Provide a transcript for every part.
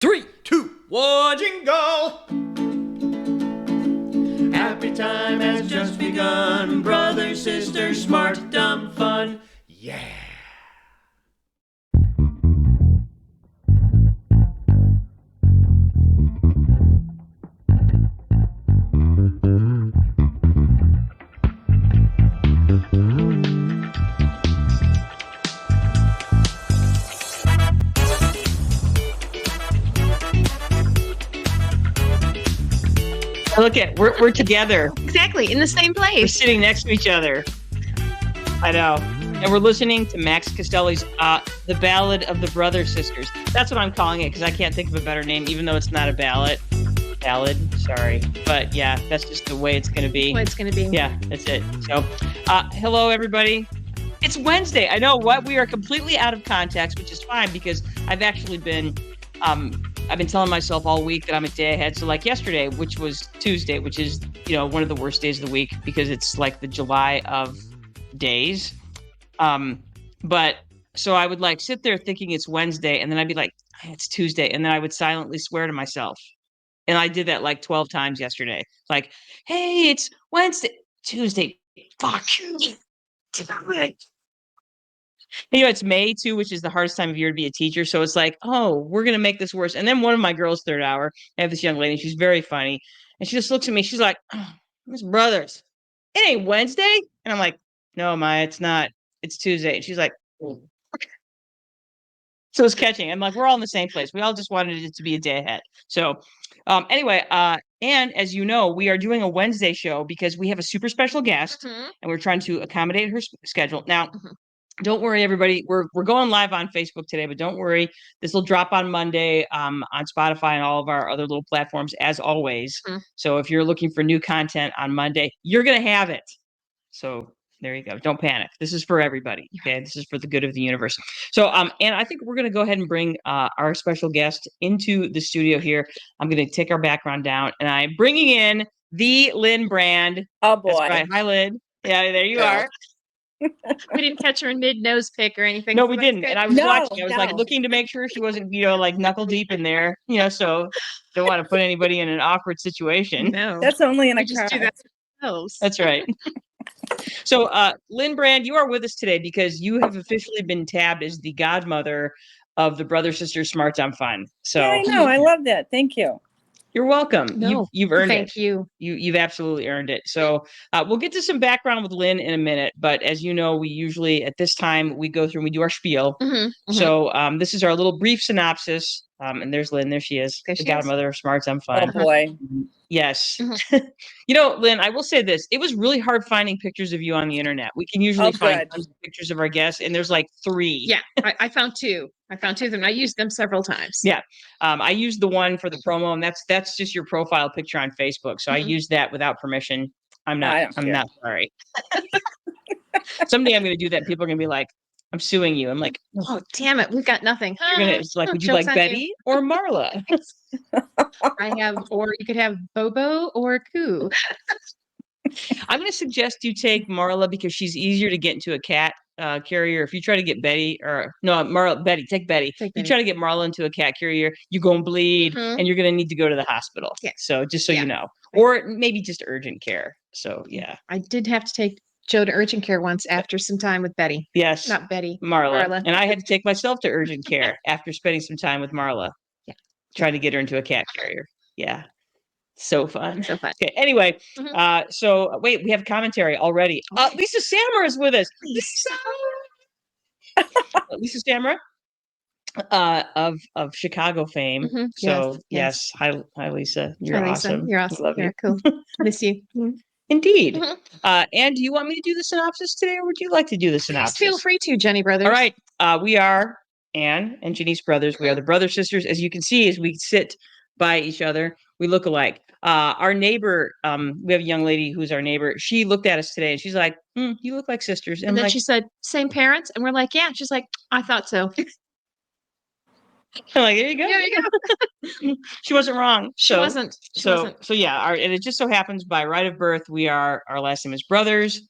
3, 2, 1, jingle! Happy time has just begun. Brother, sister, smart, dumb, fun. Yeah! Look at we're together. Exactly, in the same We're place. sitting next to each other. I know. And we're listening to Max Costello's The Ballad of the Brother Sisters. That's what I'm calling it because I can't think of a better name, even though it's not a ballad. Sorry. But yeah, that's just the way it's going to be. What it's going to be. Yeah, that's it. So, hello, everybody. It's Wednesday. I know what we are completely out of context, which is fine because I've actually been I've been telling myself all week that I'm a day ahead. So like yesterday, which was Tuesday, which is, one of the worst days of the week because it's like the July of days. But so I would like sit there thinking it's Wednesday and then I'd be like, it's Tuesday. And then I would silently swear to myself. And I did that like 12 times yesterday. Like, hey, it's Wednesday, Tuesday. Fuck you. It's May too, which is the hardest time of year to be a teacher. So it's like, oh, we're going to make this worse. And then one of my girls, third hour, I have this young lady, she's very funny. And she just looks at me. She's like, oh, Miss Brothers, it ain't Wednesday. And I'm like, no, Maya, it's not. It's Tuesday. And she's like, oh. So it's catching. I'm like, we're all in the same place. We all just wanted it to be a day ahead. So anyway, and as you know, we are doing a Wednesday show because we have a super special guest and we're trying to accommodate her schedule. Now, don't worry, everybody. We're going live on Facebook today, but don't worry. This will drop on Monday on Spotify and all of our other little platforms, as always. So if you're looking for new content on Monday, you're going to have it. So there you go. Don't panic. This is for everybody. Okay, this is for the good of the universe. So and I think we're going to go ahead and bring our special guest into the studio here. I'm going to take our background down, and I'm bringing in the Lynn Brand. Oh boy! That's right. Hi, Lynn. Yeah, there you are. We didn't catch her in mid-nose pick or anything. No, we didn't. And I was watching. I was like No. looking to make sure she wasn't, like knuckle deep in there, so don't want to put anybody in an awkward situation. No. That's only in a We just car. do that ourselves. That's right. So, Lynn Brand, you are with us today because you have officially been tabbed as the godmother of the Brother Sister Smart on Fun. So Yeah, I know. I love that. Thank you. you're welcome. No, You've earned Thank it. you. You've absolutely earned it. So we'll get to some background with Lynn in a minute. But as you know, we usually at this time we go through and we do our spiel. So this is our little brief synopsis. And there's Lynn. There she is. There the she is. godmother of Smarts on Fun. Oh boy! Yes. Lynn, I will say this. It was really hard finding pictures of you on the internet. We can usually find good. tons of pictures of our guests, and there's like 3. Yeah, I found 2. I found 2 of them. I used them several times. Yeah. I used the one for the promo, and that's just your profile picture on Facebook. So I used that without permission. I'm not sorry. Someday I'm going to do that. People are going to be like, I'm suing you. I'm like, oh, damn it. We've got nothing. It's like, would you like Betty or Marla? Or you could have Bobo or Coo. I'm going to suggest you take Marla because she's easier to get into a cat carrier. If you try to get Betty Betty, take Betty. If you try to get Marla into a cat carrier, you're going to bleed and you're going to need to go to the hospital. Yeah. So just so you know, or maybe just urgent care. So yeah. I did have to take Joe to urgent care once after some time with Betty. Yes. Not Betty. Marla. And I had to take myself to urgent care after spending some time with Marla. Yeah. Trying to get her into a cat carrier. Yeah. So fun. So fun. Okay. Anyway, so wait, we have commentary already. Lisa Sammer is with us. Lisa Sammer of Chicago fame. So yes. Hi Lisa. You're awesome. You're awesome. Love you. Cool. Miss you. Indeed. And do you want me to do the synopsis today, or would you like to do the synopsis? Feel free to, Jenny Brothers. All right. We are Anne and Janice Brothers. We are the Brother Sisters. As you can see, as we sit by each other, we look alike. Our neighbor, we have a young lady who's our neighbor. She looked at us today and she's like, you look like sisters. And then she said, same parents? And we're like, yeah. She's like, I thought so. I'm like, there you go. There you go. She wasn't wrong. She wasn't. So yeah, and it just so happens by right of birth, our last name is Brothers.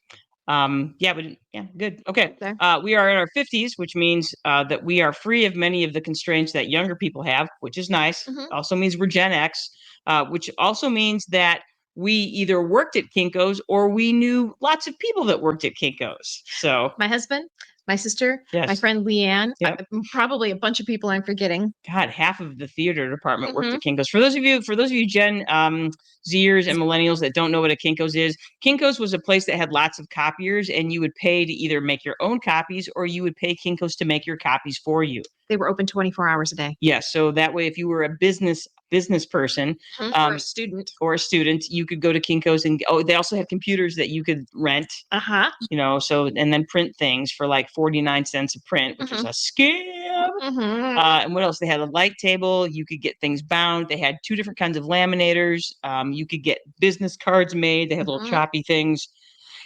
Good. Okay. Okay. We are in our 50s, which means that we are free of many of the constraints that younger people have, which is nice. Mhm. Also means we're Gen X, which also means that we either worked at Kinko's or we knew lots of people that worked at Kinko's. So, My husband, my sister, my yes. friend Leanne, Yep. probably a bunch of people I'm forgetting. God, half of the theater department worked Mhm. at Kinko's. For those of you Gen Zers and millennials that don't know what a Kinko's is, Kinko's was a place that had lots of copiers, and you would pay to either make your own copies or you would pay Kinko's to make your copies for you. They were open 24 hours a day. Yes, so that way, if you were a business person Or a student. you could go to Kinko's and they also had computers that you could rent. Uh-huh. So and then print things for like 49 cents a print, which is a scam. Mhm. And what else? They had a light table. You could get things bound. They had 2 different kinds of laminators. You could get business cards made. They had little Mhm. choppy things.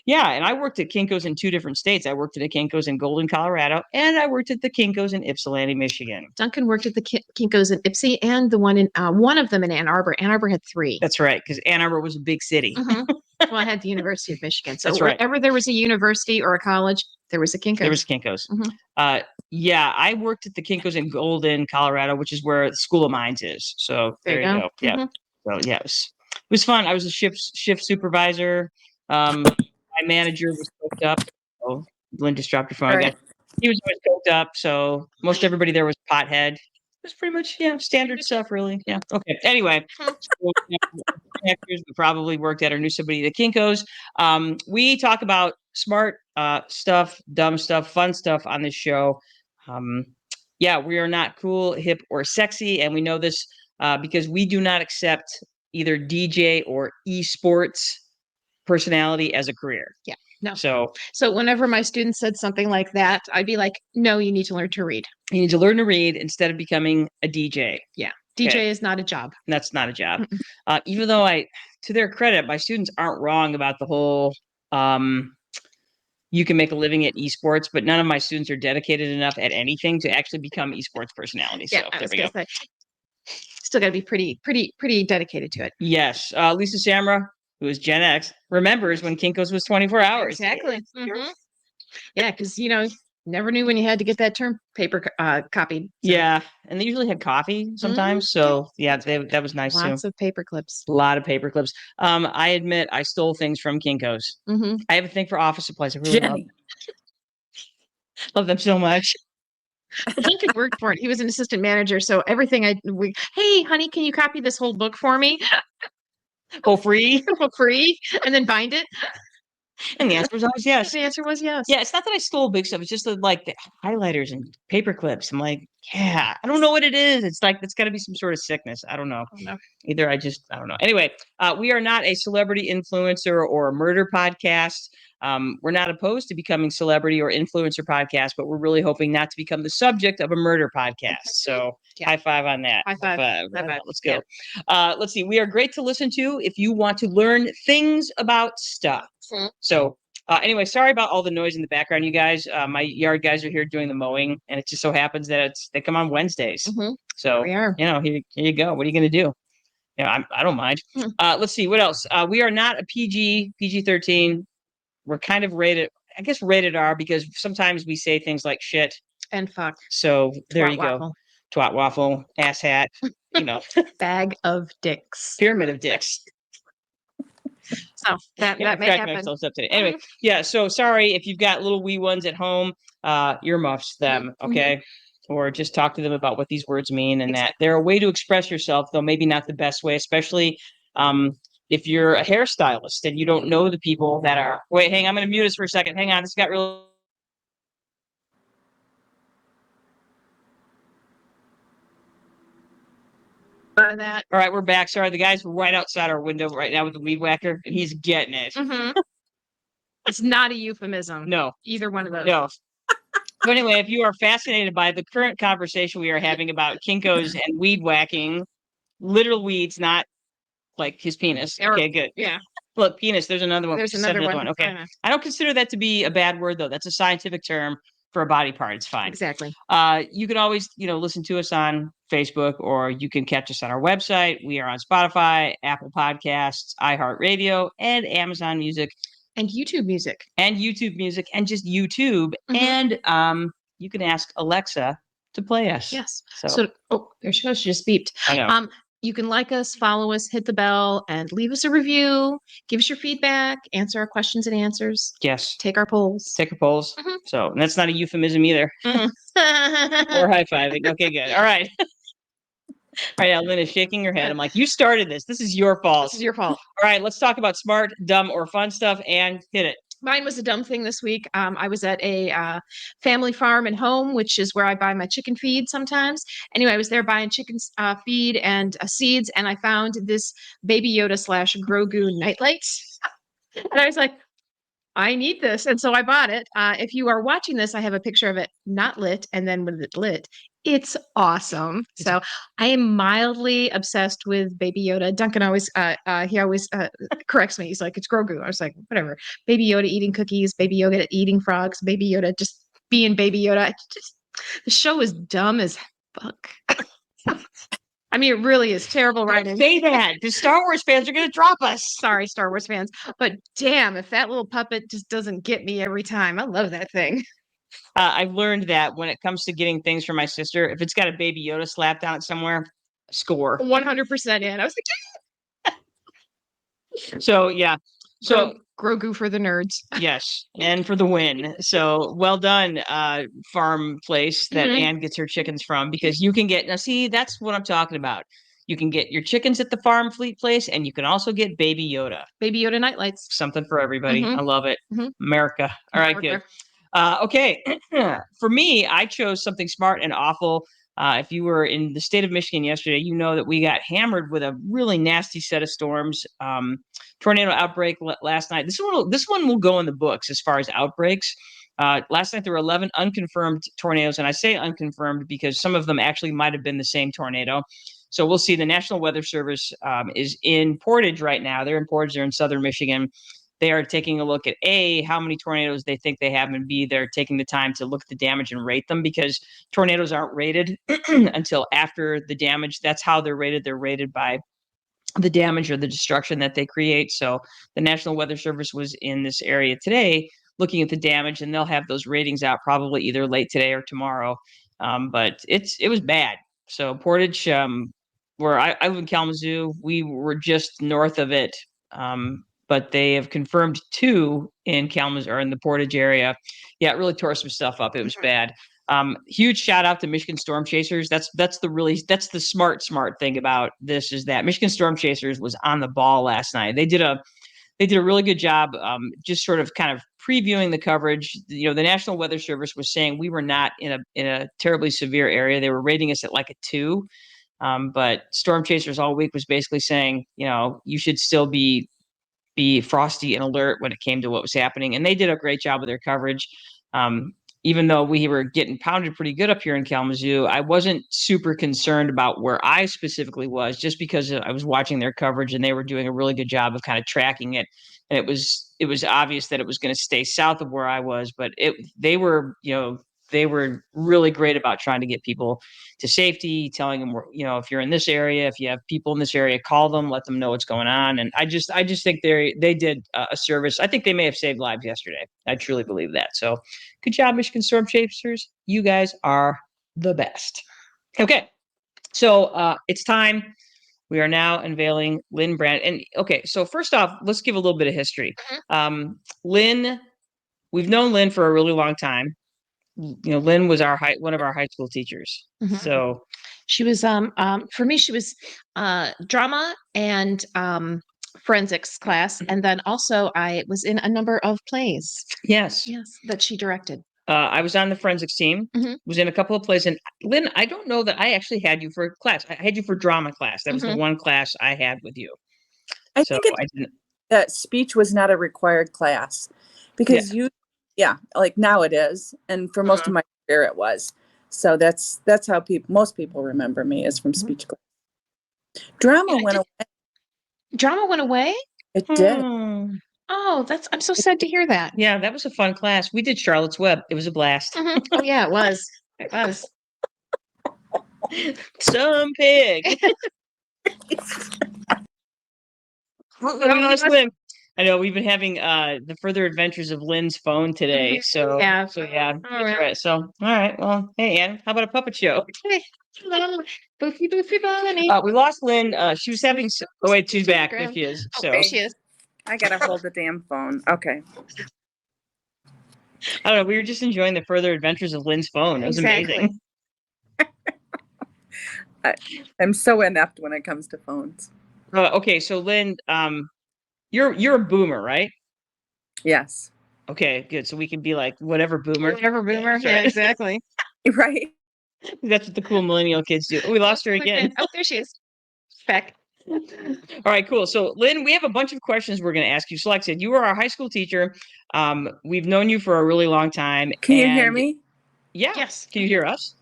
Yeah, and I worked at Kinko's in 2 different states. I worked at a Kinko's in Golden, Colorado, and I worked at the Kinko's in Ypsilanti, Michigan. Duncan worked at the Kinko's in Ipsy and the one in one of them in Ann Arbor. Ann Arbor had 3. That's right, because Ann Arbor was a big city. Mhm. Well, I had the University of Michigan. So That's right. wherever there was a university or a college, there was a Kinko's. There was Kinko's. Mhm. Yeah, I worked at the Kinko's in Golden, Colorado, which is where the School of Mines is. So there you go. Yeah. Mhm. So yeah, it was fun. I was a shift supervisor. My manager was hooked up. Oh, Lynn just dropped her phone All again. right. He was always hooked up. So most everybody there was pothead. It was pretty much standard stuff, really. Yeah. Okay. Anyway, so, actors we probably worked at or knew somebody at Kinko's. We talk about smart stuff, dumb stuff, fun stuff on this show. We are not cool, hip, or sexy, and we know this because we do not accept either DJ or esports personality as a career. Yeah. No. So whenever my students said something like that, I'd be like, no, you need to learn to read. you need to learn to read instead of becoming a DJ. Yeah. DJ Okay. is not a job. That's not a job. Even though to their credit, my students aren't wrong about the whole you can make a living at esports, but none of my students are dedicated enough at anything to actually become esports personalities. Yeah, So I there was we go. gonna say, still got to be pretty dedicated to it. Yes. Lisa Samra, who is Gen X, remembers when Kinko's was 24 hours. Exactly. Mhm. Yeah, because never knew when you had to get that term paper copied. So Yeah. And they usually had coffee sometimes. So yeah, that was nice too. lots of paper clips. A lot of paper clips. I admit I stole things from Kinko's. Mhm. I have a thing for office supplies. I really Jenny. love them so much. Well, Duncan worked for it. He was an assistant manager, so everything hey, honey, can you copy this whole book for me Oh, free? for free and then bind it? And the answer was always yes. The answer was yes. Yeah, it's not that I stole big stuff. It's just the highlighters and paper clips. I'm like, yeah, I don't know what it is. It's like it's got to be some sort of sickness. I don't know. Either I don't know. Anyway, we are not a celebrity influencer or a murder podcast. We're not opposed to becoming celebrity or influencer podcast, but we're really hoping not to become the subject of a murder podcast. So Yeah. high five on that. High five. High five. Let's go. Let's see. We are great to listen to if you want to learn things about stuff. Mhm. So anyway, sorry about all the noise in the background, you guys. My yard guys are here doing the mowing, and it just so happens that they come on Wednesdays. Mhm. So We are. here you go. What are you going to do? I don't mind. Let's see what else. We are not a PG-13. We're kind of rated R because sometimes we say things like shit. And fuck. So there Twat you go. waffle. Twat waffle, ass hat, Bag of dicks. pyramid of dicks. So that may Crack happen. myself up today. Anyway, yeah. So sorry if you've got little wee ones at home. Earmuffs them, okay, or just talk to them about what these words mean and that they're a way to express yourself, though maybe not the best way, especially if you're a hairstylist and you don't know the people that are. Wait, hang on, I'm going to mute us for a second. Hang on, this got real. That. All right, we're back. Sorry, the guy's right outside our window right now with the weed whacker, and he's getting it. It's not a euphemism. No, Either one of those. no. But anyway, if you are fascinated by the current conversation we are having about Kinko's and weed whacking, literal weeds, not like his penis. Okay, good. Yeah. Look, penis. There's another one. There's another one. Okay. I don't consider that to be a bad word, though. That's a scientific term for a body part. It's fine. Exactly. You can always, listen to us on Facebook, or you can catch us on our website. We are on Spotify, Apple Podcasts, iHeartRadio, and Amazon Music. And YouTube music. and YouTube music and just YouTube. Mhm. And you can ask Alexa to play us. Yes. So, So, oh, there she goes. She just beeped. I know. You can like us, follow us, hit the bell, and leave us a review. Give us your feedback, answer our questions and answers, Yes. take our polls. Take a polls. Mhm. So and that's not a euphemism either. Mm. Or high fiving. Okay, good. All right. All right. Now Lynn is shaking her head. I'm like, you started this. This is your fault. This is your fault. All right. Let's talk about smart, dumb, or fun stuff and hit it. Mine was a dumb thing this week. I was at a family farm and home, which is where I buy my chicken feed sometimes. Anyway, I was there buying chicken feed and seeds, and I found this Baby Yoda / Grogu nightlight. And I was like, I need this. And so I bought it. If you are watching this, I have a picture of it not lit, and then with it lit. It's awesome. So I am mildly obsessed with Baby Yoda. Duncan always, he always corrects me. He's like, it's Grogu. I was like, whatever. Baby Yoda eating cookies, Baby Yoda eating frogs, Baby Yoda just being Baby Yoda. The show is dumb as fuck. I mean, it really is terrible writing. Say that. The Star Wars fans are going to drop us. Sorry, Star Wars fans. But damn, if that little puppet just doesn't get me every time. I love that thing. I've learned that when it comes to getting things for my sister, if it's got a Baby Yoda slapped on it somewhere, score. 100% in. I was So, yeah. like, So, Grogu for the nerds. yes, and for the win. So well done, farm place that Mhm. Anne gets her chickens from, because you can get, now see, that's what I'm talking about. You can get your chickens at the farm fleet place, and you can also get Baby Yoda. Baby Yoda nightlights. Something for everybody. Mhm. I love it. Mhm. America. All right, good. Okay. For me, I chose something smart and awful. If you were in the state of Michigan yesterday, you know that we got hammered with a really nasty set of storms. Tornado outbreak last night. This one will go in the books as far as outbreaks. Last night there were 11 unconfirmed tornadoes, and I say unconfirmed because some of them actually might have been the same tornado. So we'll see. The National Weather Service is in Portage right now. They're in Portage. They're in southern Michigan. They are taking a look at A, how many tornadoes they think they have, and B, they're taking the time to look at the damage and rate them, because tornadoes aren't rated until after the damage. That's how they're rated. They're rated by the damage or the destruction that they create. So the National Weather Service was in this area today looking at the damage, and they'll have those ratings out probably either late today or tomorrow. But it was bad. So Portage, where I live in Kalamazoo, we were just north of it. But they have confirmed 2 in Kalamazoo or in the Portage area. Yeah, it really tore some stuff up. It was bad. Huge shout out to Michigan Storm Chasers. That's the smart thing about this, is that Michigan Storm Chasers was on the ball last night. They did a really good job, just sort of kind of previewing the coverage. You know, the National Weather Service was saying we were not in a terribly severe area. They were rating us at like a 2. But Storm Chasers all week was basically saying, you know, you should still be frosty and alert when it came to what was happening. And they did a great job with their coverage. Even though we were getting pounded pretty good up here in Kalamazoo, I wasn't super concerned about where I specifically was, just because I was watching their coverage and they were doing a really good job of kind of tracking it. And it was obvious that it was going to stay south of where I was, but they were really great about trying to get people to safety, telling them, if you're in this area, if you have people in this area, call them, let them know what's going on. And I just think they did a service. I think they may have saved lives yesterday. I truly believe that. So good job, Michigan Storm Chasers. You guys are the best. Okay. So it's time. We are now unveiling Lynn Brand. And okay, so first off, let's give a little bit of history. Lynn, we've known Lynn for a really long time. Lynn was one of our high school teachers. Mhm. So she was for me, she was drama and forensics class, and then also I was in a number of plays. yes, that she directed. I was on the forensics team. Mhm. Was in a couple of plays. And Lynn, I don't know that I actually had you for class. I had you for drama class. That was the one class I had with you. I think that speech was not a required class, because like now it is, and for most of my career it was. So that's how most people remember me, is from speech class. Drama went away. Drama went away? It did. Oh, I'm so sad to hear that. Yeah, that was a fun class. We did Charlotte's Web. It was a blast. Oh yeah, it was. It was. Some pig. Lynn, I know we've been having the further adventures of Lynn's phone today. So Yeah. so yeah. All That's right. right. So all right. Well, hey Ann, how about a puppet show? Boofy boofy bunny. We lost Lynn. She was having. Oh wait, she's back. There Ground. she is. Oh, So there she is. I gotta hold the damn phone. Okay. I don't know. We were just enjoying the further adventures of Lynn's phone. It was Exactly. amazing. I'm so inept when it comes to phones. Okay, so Lynn, you're a boomer, right? Yes. Okay, good. So we can be like whatever boomer. Whatever boomer. that's Yeah, right. exactly. Right. That's what the cool millennial kids do. Oh, we lost her again. Oh, there she is. Back. All right, cool. So, Lynn, we have a bunch of questions we're going to ask you. So, like I said, you are our high school teacher. We've known you for a really long time. Can you hear and- me? Yeah. Yes. Can you hear us?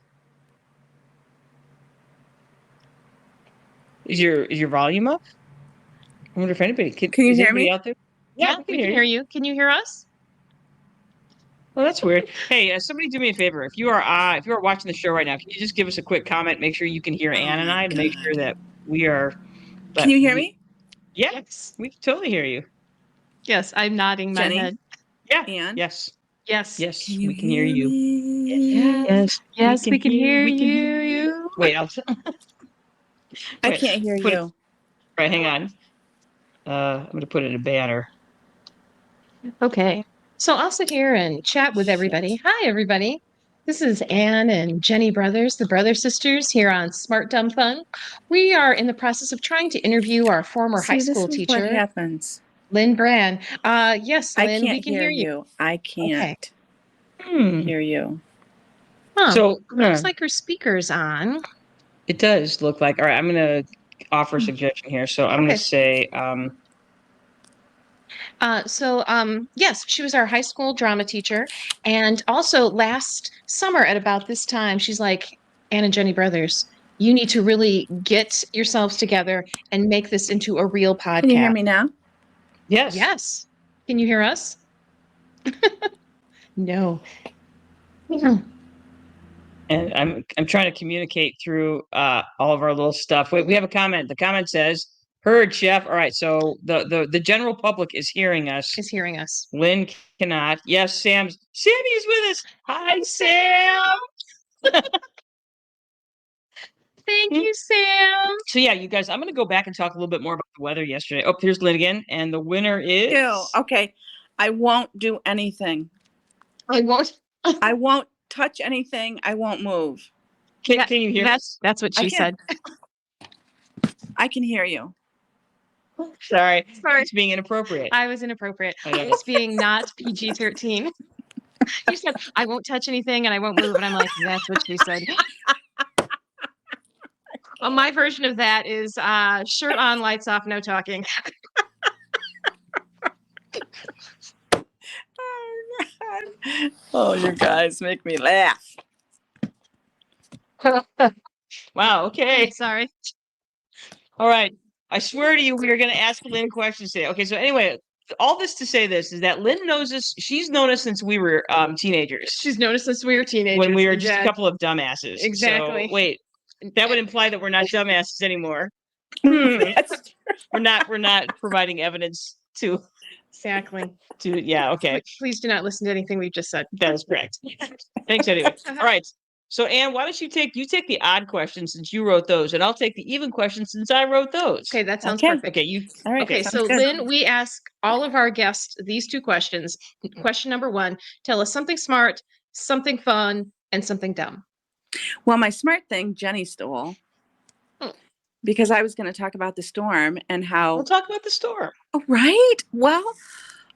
Is your volume up? I wonder if anybody Can you is hear anybody me? out there? Yeah, we can hear you. Can you hear us? Well, that's weird. Hey, somebody do me a favor. If you are watching the show right now, can you just give us a quick comment? Make sure you can hear Ann and my I to make sure God. that we are. Can you hear me? Yeah, Yes. we can totally hear you. Yes, I'm nodding my Jenny? head. Yeah. Ann? Yes. Yes. Yes. Can you We can hear you. me? Yes. Yes, we can hear we can you. Wait, I'll. I Wait, can't hear put it- you. Right, hang on. I'm gonna put it in a banner. Okay. So I'll sit here and chat with everybody. Hi, everybody. This is Anne and Jenny Brothers, the Brother Sisters, here on Smart Dumb Fun. We are in the process of trying to interview our former high See, this school is what teacher, happens. Lynn Brand. Yes, I Lynn, can't we can hear you. you. I can't Hmm. hear you. Huh. So Looks like her speaker's on. it does look like. All right, I'm gonna offer a suggestion here. So I'm gonna Okay. say. Yes, she was our high school drama teacher. And also last summer at about this time, she's like, Anne and Jenny Brothers, you need to really get yourselves together and make this into a real podcast. Can you hear me now? Yes. Yes. Can you hear us? No. And I'm trying to communicate through all of our little stuff. Wait, we have a comment. The comment says, "Heard, chef." All right, so the general public is hearing us. Is hearing us. Lynn cannot. Yes, Sammy is with us. Hi, Sam. Thank you, Sam. So yeah, you guys, I'm gonna go back and talk a little bit more about the weather yesterday. Oh, here's Lynn again, and the winner is. Ew. Okay. I won't do anything. I won't. I won't touch anything. I won't move. Can you hear us? That's what I she said. I can hear you. Sorry, Sorry. it's being inappropriate. I was inappropriate. I know. I was being not PG-13. You said, I won't touch anything and I won't move. And I'm like, that's what she said. Well, my version of that is shirt on, lights off, no talking. Oh, God. Oh, you guys make me laugh. Wow. Okay. Sorry. All right. I swear to you, we are going to ask Lynn questions today. Okay. So anyway, all this to say this is that Lynn knows us. She's known us since we were teenagers. She's noticed us we were teenagers. When we were just a couple of dumbasses. Exactly. So, wait, that would imply that we're not dumbasses anymore. That's We're not providing evidence to. Exactly. Yeah. Okay. Please do not listen to anything we've just said. That is correct. Thanks anyway. All right. So Anne, why don't you take the odd questions since you wrote those, and I'll take the even questions since I wrote those. Okay, that sounds Okay. perfect. Okay. You. all right. Okay, sounds so good. Lynn, we ask all of our guests these two questions. Question number one, tell us something smart, something fun, and something dumb. Well, my smart thing, Jenny stole. Because I was going to talk about the storm and how. We'll talk about the storm. Oh, right. Well,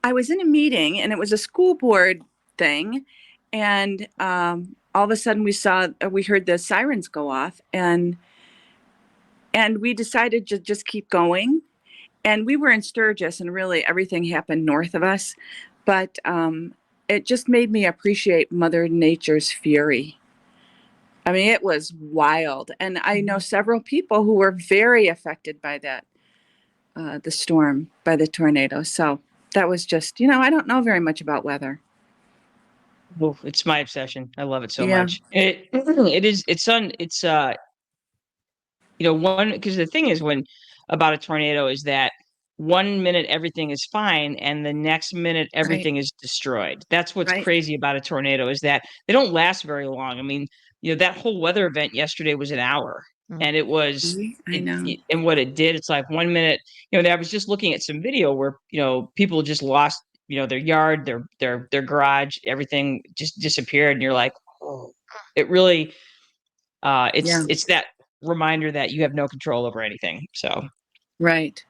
I was in a meeting and it was a school board thing. And all of a sudden we heard the sirens go off and we decided to just keep going. And we were in Sturgis and really everything happened north of us. But it just made me appreciate Mother Nature's fury. I mean, it was wild. And I know several people who were very affected by that, the storm, by the tornado. So that was just, I don't know very much about weather. Oh, it's my obsession. I love it so Yeah. much. One, because the thing is about a tornado is that 1 minute everything is fine, and the next minute everything is destroyed. That's what's Right. crazy about a tornado is that they don't last very long. I mean, that whole weather event yesterday was an hour, and it was I know. and what it did, it's like 1 minute, I was just looking at some video where, people just lost, their yard, their garage, everything just disappeared, and you're like, oh, it really, it's that reminder that you have no control over anything. So Right.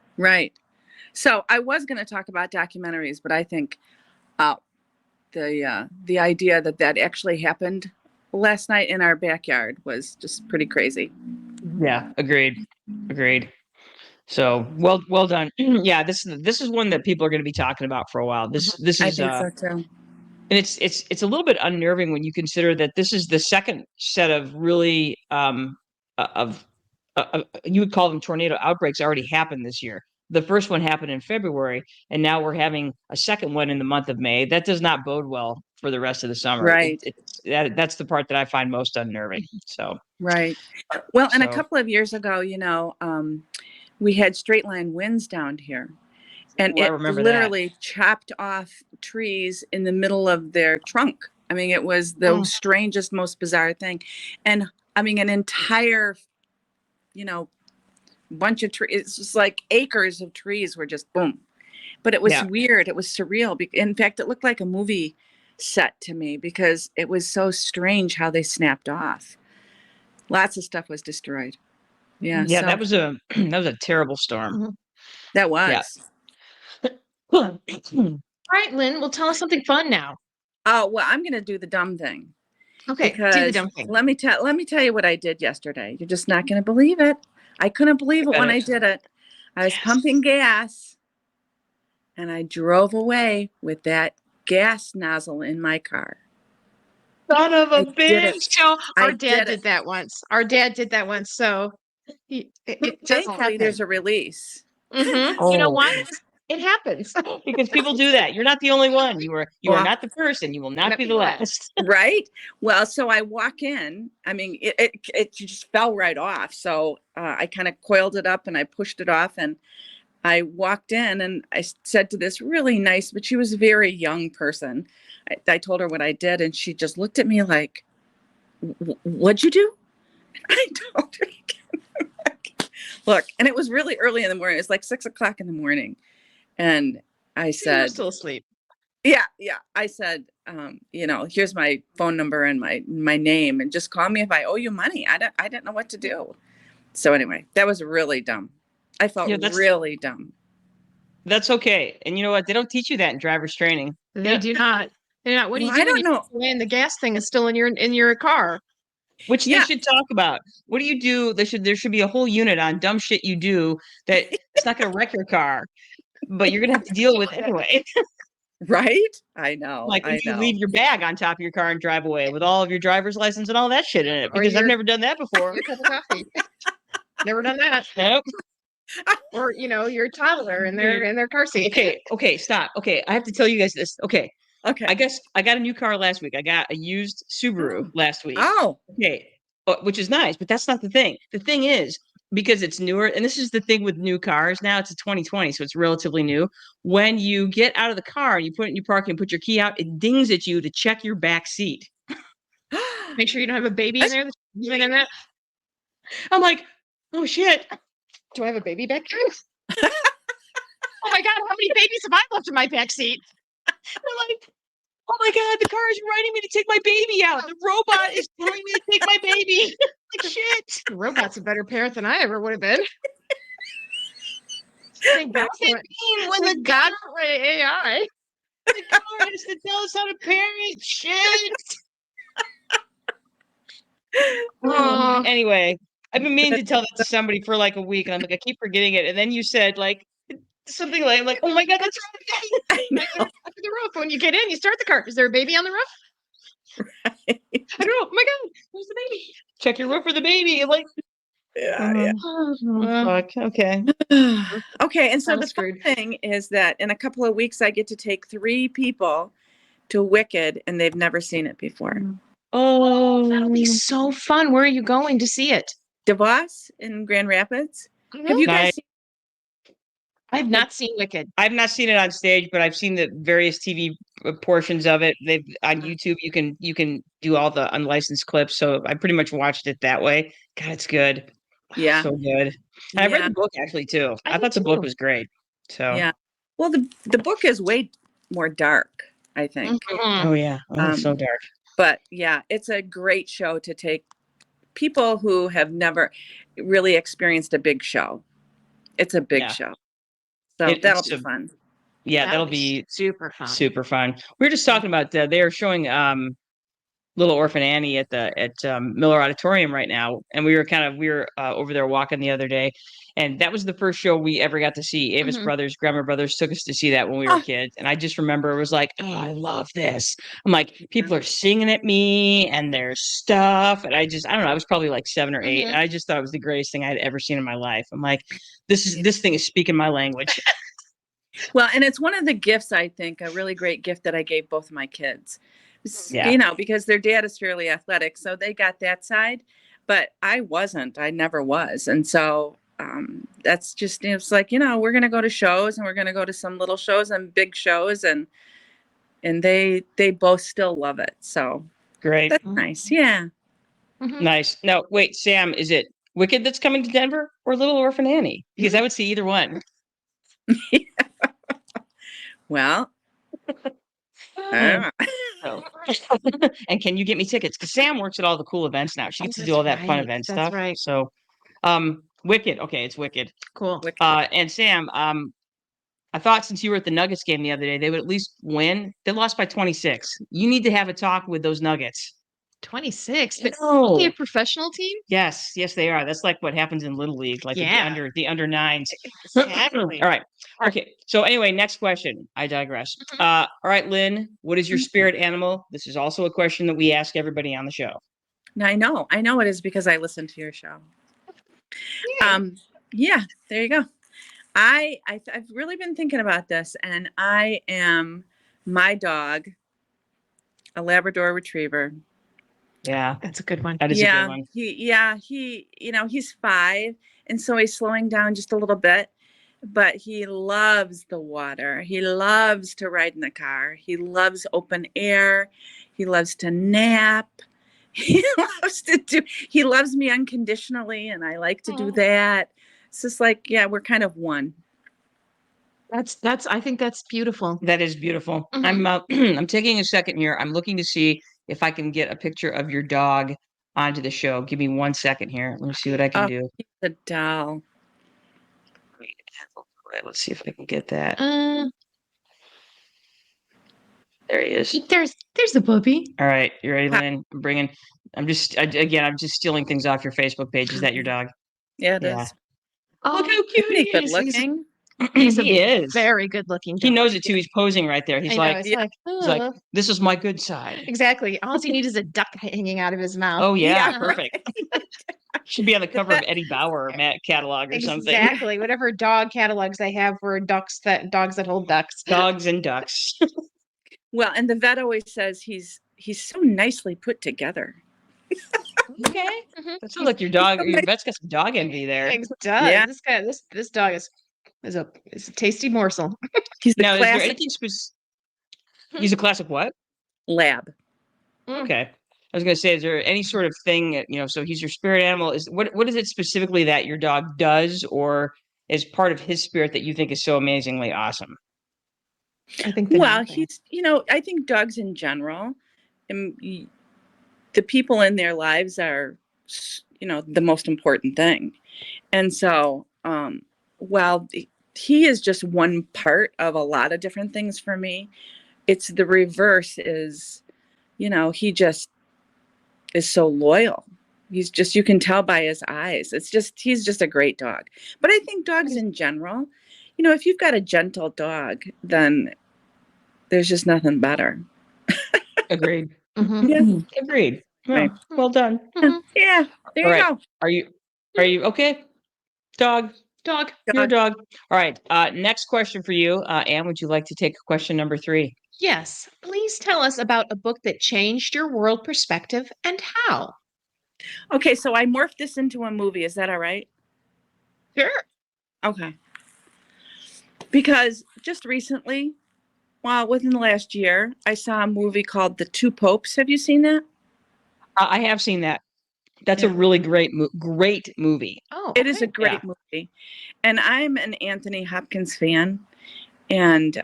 So I was going to talk about documentaries, but I think the idea that actually happened last night in our backyard was just pretty crazy. yeah, agreed. So well done. Yeah, this is one that people are going to be talking about for a while. This I is think so too. and it's a little bit unnerving when you consider that this is the second set of really of you would call them tornado outbreaks already happened this year. The first one happened in February, and now we're having a second one in the month of May. That does not bode well for the rest of the summer. Right. That's the part that I find most unnerving. So Right. Well, and a So- couple of years ago, we had straight line winds down here, and Ooh, I it remember that. literally chopped off trees in the middle of their trunk. I mean, it was the strangest, most bizarre thing. And I mean, an entire, bunch of trees, it's just like acres of trees were just boom. But it was Yeah. weird. It was surreal. In fact, it looked like a movie set to me because it was so strange how they snapped off. Lots of stuff was destroyed. Yeah. Yeah, So that was a that was a terrible storm. that was. Yeah. All right, Lynn, well, tell us something fun now. Oh, well, I'm going to do the dumb thing. Okay, Because do the dumb thing. let me tell you what I did yesterday. You're just not going to believe it. I couldn't believe it when I did it. I was pumping gas, and I drove away with that gas nozzle in my car. Son of I a did it. bitch. So our I dad did it. did that once. Our dad did that once. So it does Thankfully, happen. there's a release. You know Oh. why? It happens. Because people do that. You're not the only one. You are Well, not the person. You will not Not be the the last. Right? Well, so I walk in. I mean, it just fell right off. So I kind of coiled it up and I pushed it off, and I walked in and I said to this really nice, but she was a very young person. I told her what I did, and she just looked at me like, "What'd you do?" I told her. Look, and it was really early in the morning. It was like 6:00 in the morning, and I You're said, still asleep. Yeah. I said, here's my phone number and my name, and just call me if I owe you money. I didn't know what to do. So anyway, that was really dumb. I felt really dumb. That's okay. And you know what? They don't teach you that in driver's training. They do not. They're not. What do you Well, do I when don't you know. walk away and the gas thing is still in your car? Which they Yeah. should talk about. What do you do? There should be a whole unit on dumb shit you do that it's not going to wreck your car, but you're going to have to deal with anyway. Right? I know. Like I if you know. leave your bag on top of your car and drive away with all of your driver's license and all that shit in it, Or because I've your- never done that before. Your cup of coffee. Never done that. Nope. Or your toddler in their car seat. Okay, stop. Okay, I have to tell you guys this. Okay, Okay. I guess I got a new car last week. I got a used Subaru last week. Oh. Okay, which is nice, but that's not the thing. The thing is, because it's newer, and this is the thing with new cars now, it's a 2020, so it's relatively new. When you get out of the car and you put it in your parking and put your key out, it dings at you to check your back seat. Make sure you don't have a baby in there. Even in that. I'm like, oh shit. Do I have a baby back there? Oh my God, how many babies have I left in my back seat? We're like, oh my God, the car is reminding me to take my baby out. The robot is telling me to take my baby. Like shit. The robot's a better parent than I ever would have been. Thank God What does for it mean when Thank God for AI. the car is to tell us how to parent? Shit. Anyway, I've been meaning to tell that to somebody for like a week, and I'm like, I keep forgetting it. And then you said like something like, oh my God, that's right. Under the roof. When you get in, you start the car. Is there a baby on the roof? I don't know. Oh my God, where's the baby? Check your roof for the baby. I'm like, Yeah. fuck. Okay. Okay. And so I'm the screwed. fun thing is that in a couple of weeks, I get to take 3 people to Wicked, and they've never seen it before. Oh, That'll be so fun. Where are you going to see it? DeVos in Grand Rapids. Have you guys Nice. seen? I have not seen Wicked. I've not seen it on stage, but I've seen the various TV portions of it. They've on YouTube. You can do all the unlicensed clips. So I pretty much watched it that way. God, it's good. Yeah. So good. And I read Yeah. the book actually too. I I did thought the book too. was great. So Yeah. Well, the book is way more dark, I think. Mhm. oh yeah, oh, it's so Um, dark. But yeah, it's a great show to take people who have never really experienced a big show. It's a big Yeah, show. So that'll it's be fun. yeah, That'll that'll be super fun. super fun. We were just talking about they are showing Little Orphan Annie at Miller Auditorium right now, and we were over there walking the other day, and that was the first show we ever got to see. Avis Mhm. Brothers, Grandma Brothers took us to see that when we were Oh, kids, and I just remember it was like, oh, I love this. I'm like, people are singing at me, and there's stuff, and I don't know. I was probably like 7 or 8, and Mhm. I just thought it was the greatest thing I'd ever seen in my life. I'm like, yeah. this thing is speaking my language. Well, and it's one of the gifts, I think, a really great gift that I gave both of my kids. Yeah, You know, because their dad is fairly athletic, so they got that side, but I wasn't. I never was. And so that's just, it's like, you know, we're going to go to shows and we're going to go to some little shows and big shows, and they both still love it. So great, that's nice. Yeah. Mhm. nice. No, wait, Sam, is it Wicked that's coming to Denver or Little Orphan Annie? Because I would see either one. Well, I don't know. So, and can you get me tickets? Because Sam works at all the cool events now. She gets to do That's all that fun right. event That's stuff. right. So, Wicked. Okay, it's Wicked. Cool. Wicked. And Sam, I thought since you were at the Nuggets game the other day, they would at least win. They lost by 26. You need to have a talk with those Nuggets. 26. I But aren't they a know. professional team? Yes, yes, they are. That's like what happens in Little League, like Yeah. the under nines. Exactly. All right. Okay. So anyway, next question. I digress. Mhm. All right, Lynn, what is your spirit animal? This is also a question that we ask everybody on the show. Now, I know it is because I listen to your show. Yeah. Yeah, there you go. I've really been thinking about this, and I am my dog, a Labrador Retriever. Yeah, That's a good one. that is a good one. He, you know, he's 5, and so he's slowing down just a little bit, but he loves the water. He loves to ride in the car. He loves open air. He loves to nap. He loves me unconditionally, and I like to do Aw. that. It's just like, yeah, we're kind of one. That's I think that's beautiful. That is beautiful. Mhm. I'm taking a second here. I'm looking to see if I can get a picture of your dog onto the show. Give me 1 second here. Let me see what I can Oh, do. he's a doll. Let's see if I can get that. Uh, There he is. there's the puppy. All right, you ready, Hi. Lynn? I'm just stealing things off your Facebook page. Is that your dog? Yeah, it Yeah. is. Oh, Look how cute Isn't he he good is. looking? He's He a is. very good looking He dog. knows it too. He's posing right there. He's I know. like, It's Yeah. like, he's like, this is my good side. exactly. All you need is a duck hanging out of his mouth. Oh yeah, Yeah, perfect. Should be on the cover of Eddie Bauer catalog or something. Exactly. Whatever dog catalogs they have for dogs that hold ducks. Dogs and ducks. Well, and the vet always says he's so nicely put together. Okay. Mhm. That sounds like your dog. Your vet's got some dog envy there. It does. Yeah. This dog is a tasty morsel. He's the Now, is there classic anything specific? He's a classic what? lab. Okay. I was going to say, is there any sort of thing that, so he's your spirit animal. What is it specifically that your dog does or is part of his spirit that you think is so amazingly awesome? I think Well, he's, I think dogs in general, the people in their lives are, the most important thing. And so, while he is just one part of a lot of different things for me, it's the reverse is, he just is so loyal. He's just, you can tell by his eyes. He's just a great dog. But I think dogs in general, if you've got a gentle dog, then there's just nothing better. Agreed. Mhm. Yeah. Agreed. Right. Well done. Mhm. Yeah. There All you right. go. Are you okay? Dog. Dog. You're a dog. All right. Next question for you. Anne, would you like to take question number 3? Yes. Please tell us about a book that changed your world perspective and how. Okay, so I morphed this into a movie. Is that all right? Sure. Okay. Because just recently, well, within the last year, I saw a movie called The Two Popes. Have you seen that? I have seen that. That's a Yeah. really great movie. Oh, It is a okay. great movie. And I'm an Anthony Hopkins fan. And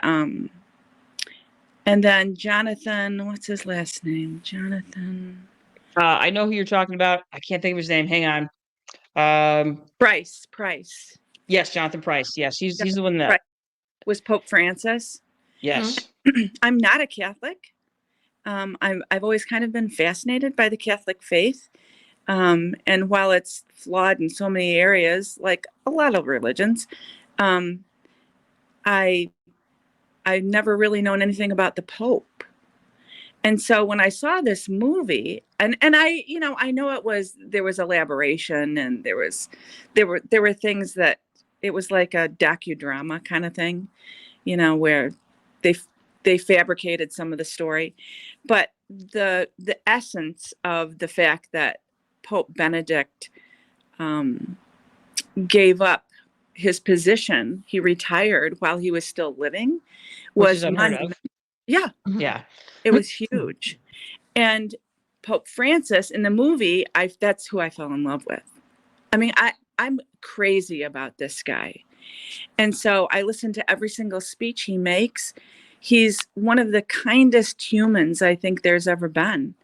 then Jonathan, what's his last name? Jonathan I know who you're talking about. I can't think of his name. Hang on. Price. Yes, Jonathan Price. Yes, he's Yep, the one that. Price was Pope Francis. Yes. I'm not a Catholic. I've always kind of been fascinated by the Catholic faith. And while it's flawed in so many areas, like a lot of religions, um, I've never really known anything about the Pope. And so when I saw this movie, and I, I know there was elaboration, and there were things that it was like a docudrama kind of thing, where they they fabricated some of the story, but the essence of the fact that Pope Benedict gave up his position, he retired while he was still living, Which was is unheard of. yeah, Yeah. it was huge. And Pope Francis in the movie, that's who I fell in love with. I mean, I'm crazy about this guy. And so I listen to every single speech he makes. He's one of the kindest humans I think there's ever been.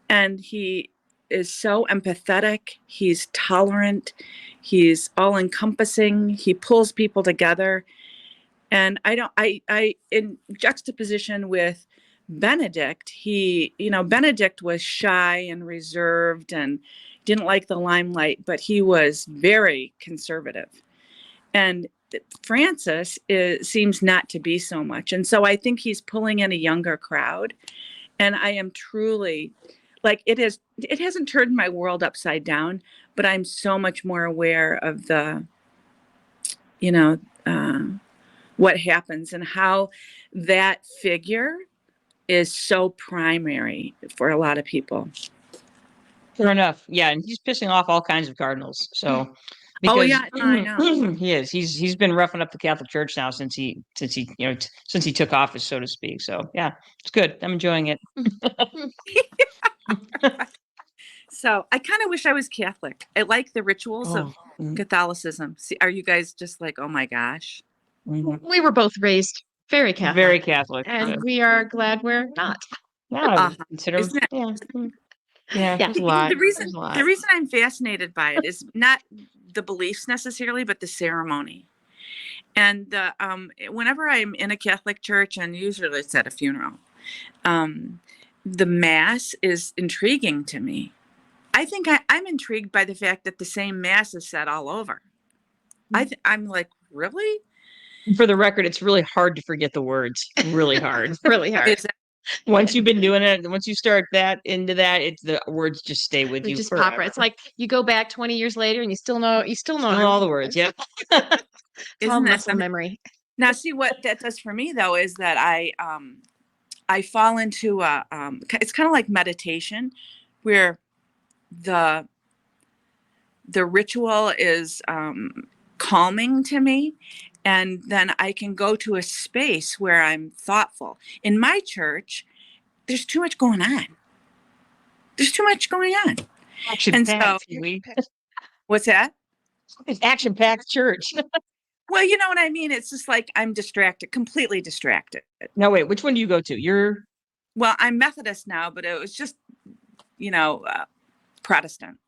And he is so empathetic. He's tolerant. He's all encompassing. He pulls people together. And I in juxtaposition with Benedict, Benedict was shy and reserved and didn't like the limelight, but he was very conservative. And Francis seems not to be so much. And so I think he's pulling in a younger crowd. And I am truly, like, it hasn't turned my world upside down, but I'm so much more aware of what happens and how that figure is so primary for a lot of people. Fair enough. Yeah, and he's pissing off all kinds of cardinals. So Oh because yeah, I know. he is. He's been roughing up the Catholic Church now since he since he took office, so to speak. So yeah, it's good. I'm enjoying it. So I kind of wish I was Catholic. I like the rituals of Catholicism. See, are you guys just like, oh my gosh? Mhm. We were both raised very Catholic. Very Catholic. And we are glad we're not. Yeah, consider. Isn't it? Yeah, Yeah. there's a lot. The There's a lot. reason I'm fascinated by it is not the beliefs necessarily, but the ceremony. And whenever I'm in a Catholic church, and usually it's at a funeral, the Mass is intriguing to me. I think I'm intrigued by the fact that the same Mass is said all over. I'm like, really? For the record, it's really hard to forget the words. Really hard. Really hard. Is that- Once you've been doing it, once you start into that, it's the words just stay with They you just forever. pop right. It's like you go back 20 years later and you still know Know all the words. Yep. It's all Isn't that muscle something? memory. Now, see what that does for me though is that I fall into it's kind of like meditation, where the ritual is calming to me, and then I can go to a space where I'm thoughtful. In my church, there's too much going on. Action packed. What's that? It's action packed church. Well, you know what I mean? It's just like I'm distracted, completely distracted. No, wait, which one do you go to? Well, I'm Methodist now, but it was just, Protestant.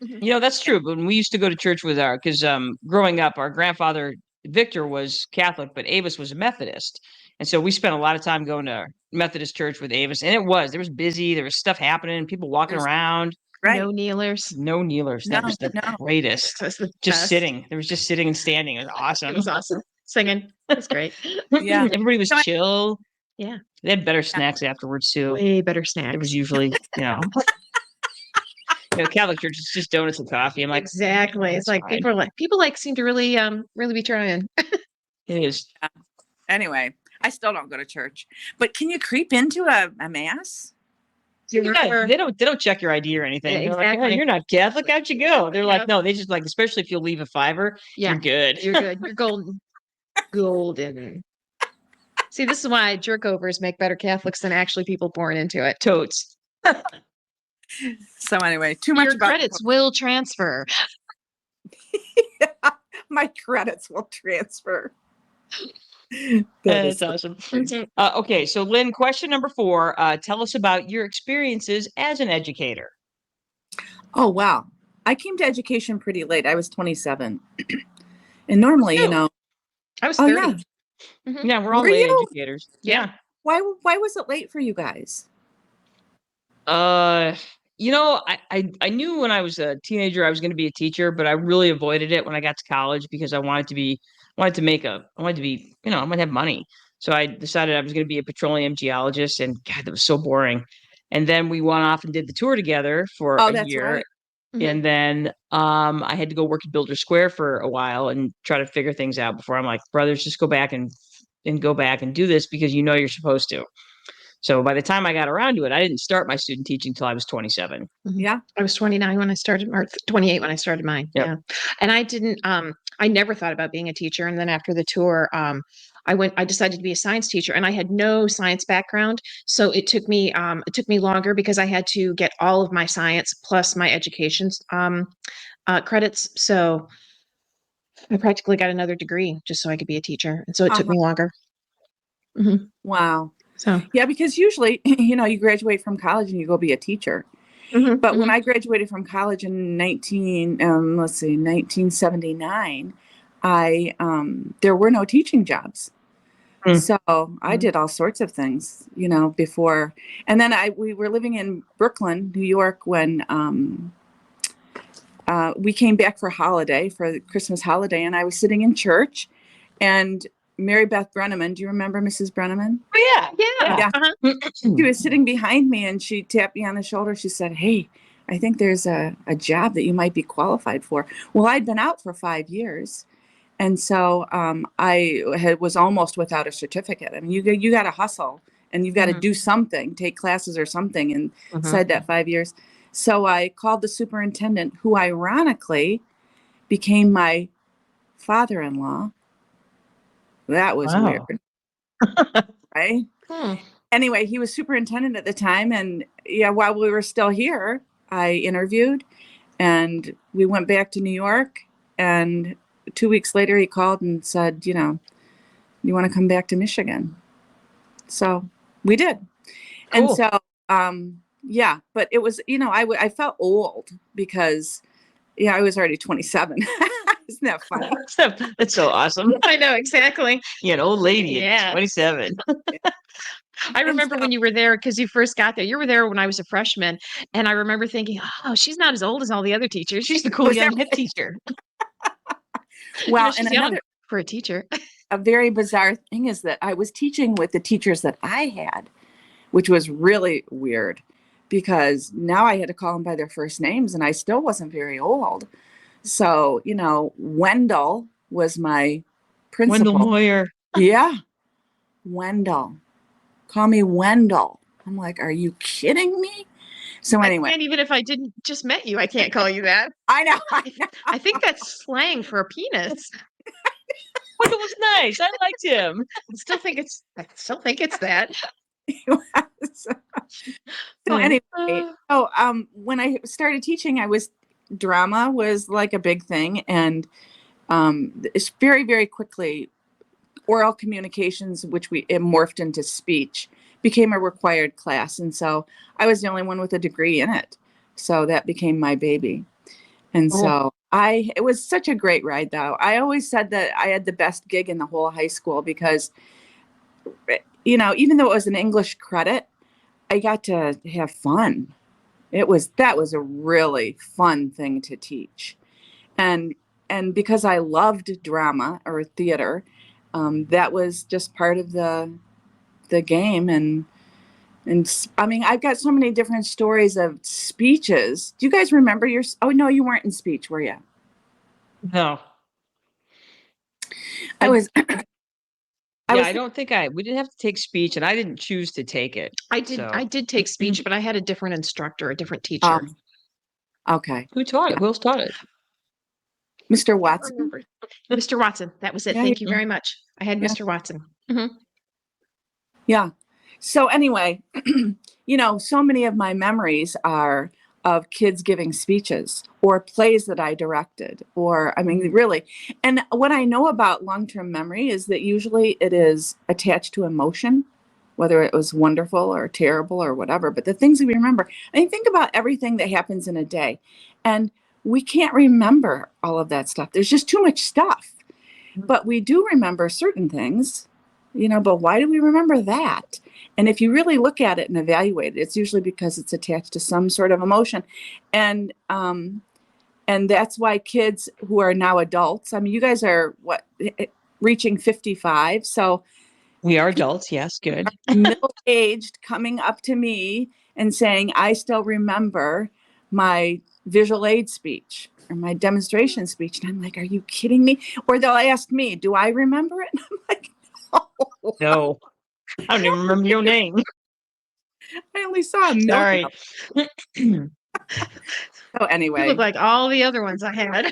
That's true. But when we used to go to church with because growing up, our grandfather Victor was Catholic, but Avis was a Methodist. And so we spent a lot of time going to Methodist church with Avis. And there was busy, there was stuff happening, people walking around. Right. No kneelers. No kneelers. That was the greatest. That was the Just best. sitting. There was just sitting and standing. It was awesome. It was awesome. Singing. It was great. Yeah. Everybody was chill. Yeah. They had better snacks afterwards too. Way better snacks. It was usually, Catholic church is just donuts and coffee. I'm like, exactly. It's like fine. people seem to really be trying. It is. Anyway, I still don't go to church. But can you creep into a mass? Yeah, they don't check your ID or anything. Yeah, They're like, exactly. "Oh, you're not Catholic. How'd you go?" They're like, Yep. "No." They just like, especially if you'll leave a $5, Yeah. you're good. You're good. You're golden. golden. See, this is why jerkovers make better Catholics than actually people born into it. Totes. So anyway, too much Your about credits will transfer. my credits will transfer. That's awesome. Okay, so Lynn, question number 4. Tell us about your experiences as an educator. Oh, wow. I came to education pretty late. I was 27. And normally, you know. I was Oh, 30. yeah. Mhm. Yeah, we're all Were late you? educators. Yeah. Why was it late for you guys? You know, I knew when I was a teenager I was going to be a teacher, but I really avoided it when I got to college because I wanted to be I wanted to be, I wanted to have money. So I decided I was going to be a petroleum geologist, and God, that was so boring. And then we went off and did the tour together for Oh, a that's year. right. And then I had to go work at Builder Square for a while and try to figure things out before I'm like, brothers, just go back and go back and do this because you know you're supposed to. So by the time I got around to it, I didn't start my student teaching until I was 27. Yeah. I was 29 when I started, or 28 when I started mine. Yep. Yeah. And I never thought about being a teacher. And then after the tour, I decided to be a science teacher, and I had no science background. So it took me longer because I had to get all of my science plus my education credits. So I practically got another degree just so I could be a teacher. And so it took me longer. Mhm. Wow. So, Yeah, because usually, you graduate from college and you go be a teacher. mhm, But when mhm. I graduated from college in 1979, there were no teaching jobs. Mm. So I did all sorts of things, before. And then we were living in Brooklyn, New York, when we came back for the Christmas holiday, and I was sitting in church, and Mary Beth Brenneman, do you remember Mrs. Brenneman? Oh, Yeah. Yeah. Uh-huh. She was sitting behind me, and she tapped me on the shoulder. She said, "Hey, I think there's a job that you might be qualified for." Well, I'd been out for 5 years. And so was almost without a certificate. I mean, you got to hustle, and you've got to Mhm. do something, take classes or something Mhm. inside that 5 years. So I called the superintendent, who ironically became my father-in-law. That was weird, wow. right? Hmm. Anyway, he was superintendent at the time, and yeah, while we were still here, I interviewed, and we went back to New York, and 2 weeks later he called and said, you want to come back to Michigan? So we did. And Cool. so, yeah, but it was, I felt old because, I was already 27. Isn't that funny? That's so awesome. I know, exactly. You're an old lady Yeah. at 27. I remember so- when you were there because you first got there. You were there when I was a freshman, and I remember thinking, "Oh, she's not as old as all the other teachers. She's the cool Was that young hip teacher." Well, she's and young for a teacher. a very bizarre thing is that I was teaching with the teachers that I had, which was really weird because now I had to call them by their first names, and I still wasn't very old. So, Wendell was my principal. Wendell Moyer. Yeah, Wendell. Call me Wendell. I'm like, are you kidding me? So anyway, I can't, even if I didn't just met you, I can't call you that. I know. I think that's slang for a penis. Wendell was nice. I liked him. I still think it's that. So anyway, when I started teaching, drama was like a big thing, and it's very, very quickly oral communications, which it morphed into speech, became a required class, and so I was the only one with a degree in it, so that became my baby. And so it was such a great ride, though. I always said that I had the best gig in the whole high school because, even though it was an English credit, I got to have fun. That was a really fun thing to teach. And because I loved drama or theater, that was just part of the game. And I mean, I've got so many different stories of speeches. Do you guys remember oh no, you weren't in speech, were you? No. I was. I don't think we didn't have to take speech, and I didn't choose to take it. I did take speech, but I had a different instructor, a different teacher. Okay. Who taught it? Who else taught it? Mr. Watson. Remember. Mr. Watson. That was it. Yeah, Thank you very much. I had Yeah. Mr. Watson. Mhm. Yeah. So anyway, so many of my memories are of kids giving speeches or plays that I directed, or, I mean, really. And what I know about long-term memory is that usually it is attached to emotion, whether it was wonderful or terrible or whatever. But the things that we remember, I mean, think about everything that happens in a day. And we can't remember all of that stuff. There's just too much stuff. But we do remember certain things, but why do we remember that? And if you really look at it and evaluate it, it's usually because it's attached to some sort of emotion. And that's why kids who are now adults, I mean, you guys are reaching 55. So We are adults. Yes. Good. middle-aged coming up to me and saying, I still remember my visual aid speech or my demonstration speech. And I'm like, are you kidding me? Or they'll ask me, do I remember it? And I'm like, no. No, I don't even remember your name. I only saw a milk. Sorry. So anyway. You look like all the other ones I had.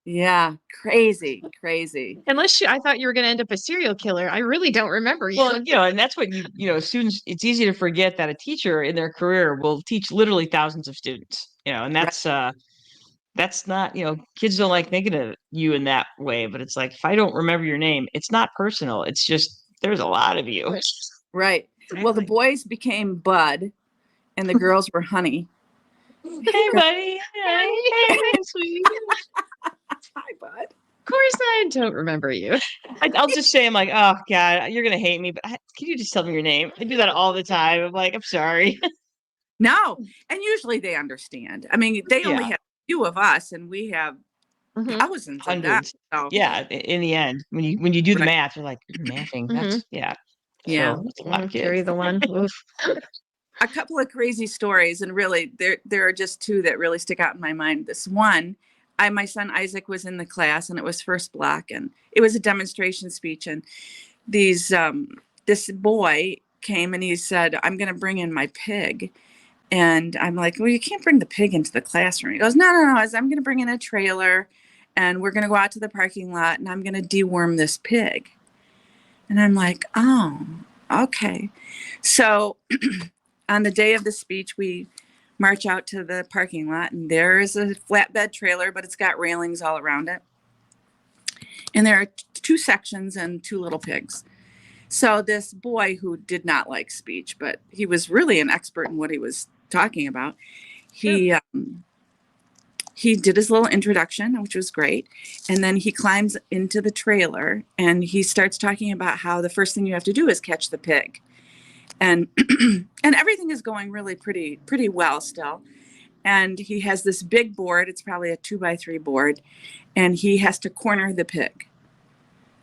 Yeah. Crazy. Unless I thought you were going to end up a serial killer. I really don't remember you. Well, and that's what students, it's easy to forget that a teacher in their career will teach literally thousands of students, and that's not, kids don't like thinking of you in that way, but it's like, if I don't remember your name, it's not personal. It's just, there's a lot of you. Right. Well, the boys became Bud and the girls were Honey. Hey, buddy. Hey, sweetie. Hi, Bud. Of course I don't remember you. I'll just say, I'm like, oh God, you're gonna hate me, but can you just tell me your name? I do that all the time. I'm like, I'm sorry. No, and usually they understand. I mean, they only Yeah. have a few of us, and we have thousands of them. Hundreds. So. Yeah, in the end, when you do the Right. math, you're like, you're mathing. That's Yeah. So that's a lot of Carry kids. the one. Oof. A couple of crazy stories, and really, there are just two that really stick out in my mind. This one, my son Isaac was in the class, and it was first block, and it was a demonstration speech, and this boy came and he said, I'm going to bring in my pig. And I'm like, well, you can't bring the pig into the classroom. He goes, no. I'm going to bring in a trailer and we're going to go out to the parking lot and I'm going to deworm this pig. And I'm like, oh, okay. So on the day of the speech, we march out to the parking lot and there is a flatbed trailer, but it's got railings all around it. And there are two sections and two little pigs. So this boy who did not like speech, but he was really an expert in what he was talking about, he did his little introduction, which was great. And then he climbs into the trailer and he starts talking about how the first thing you have to do is catch the pig. And and everything is going really pretty well still. And he has this big board, it's probably a 2x3 board, and he has to corner the pig.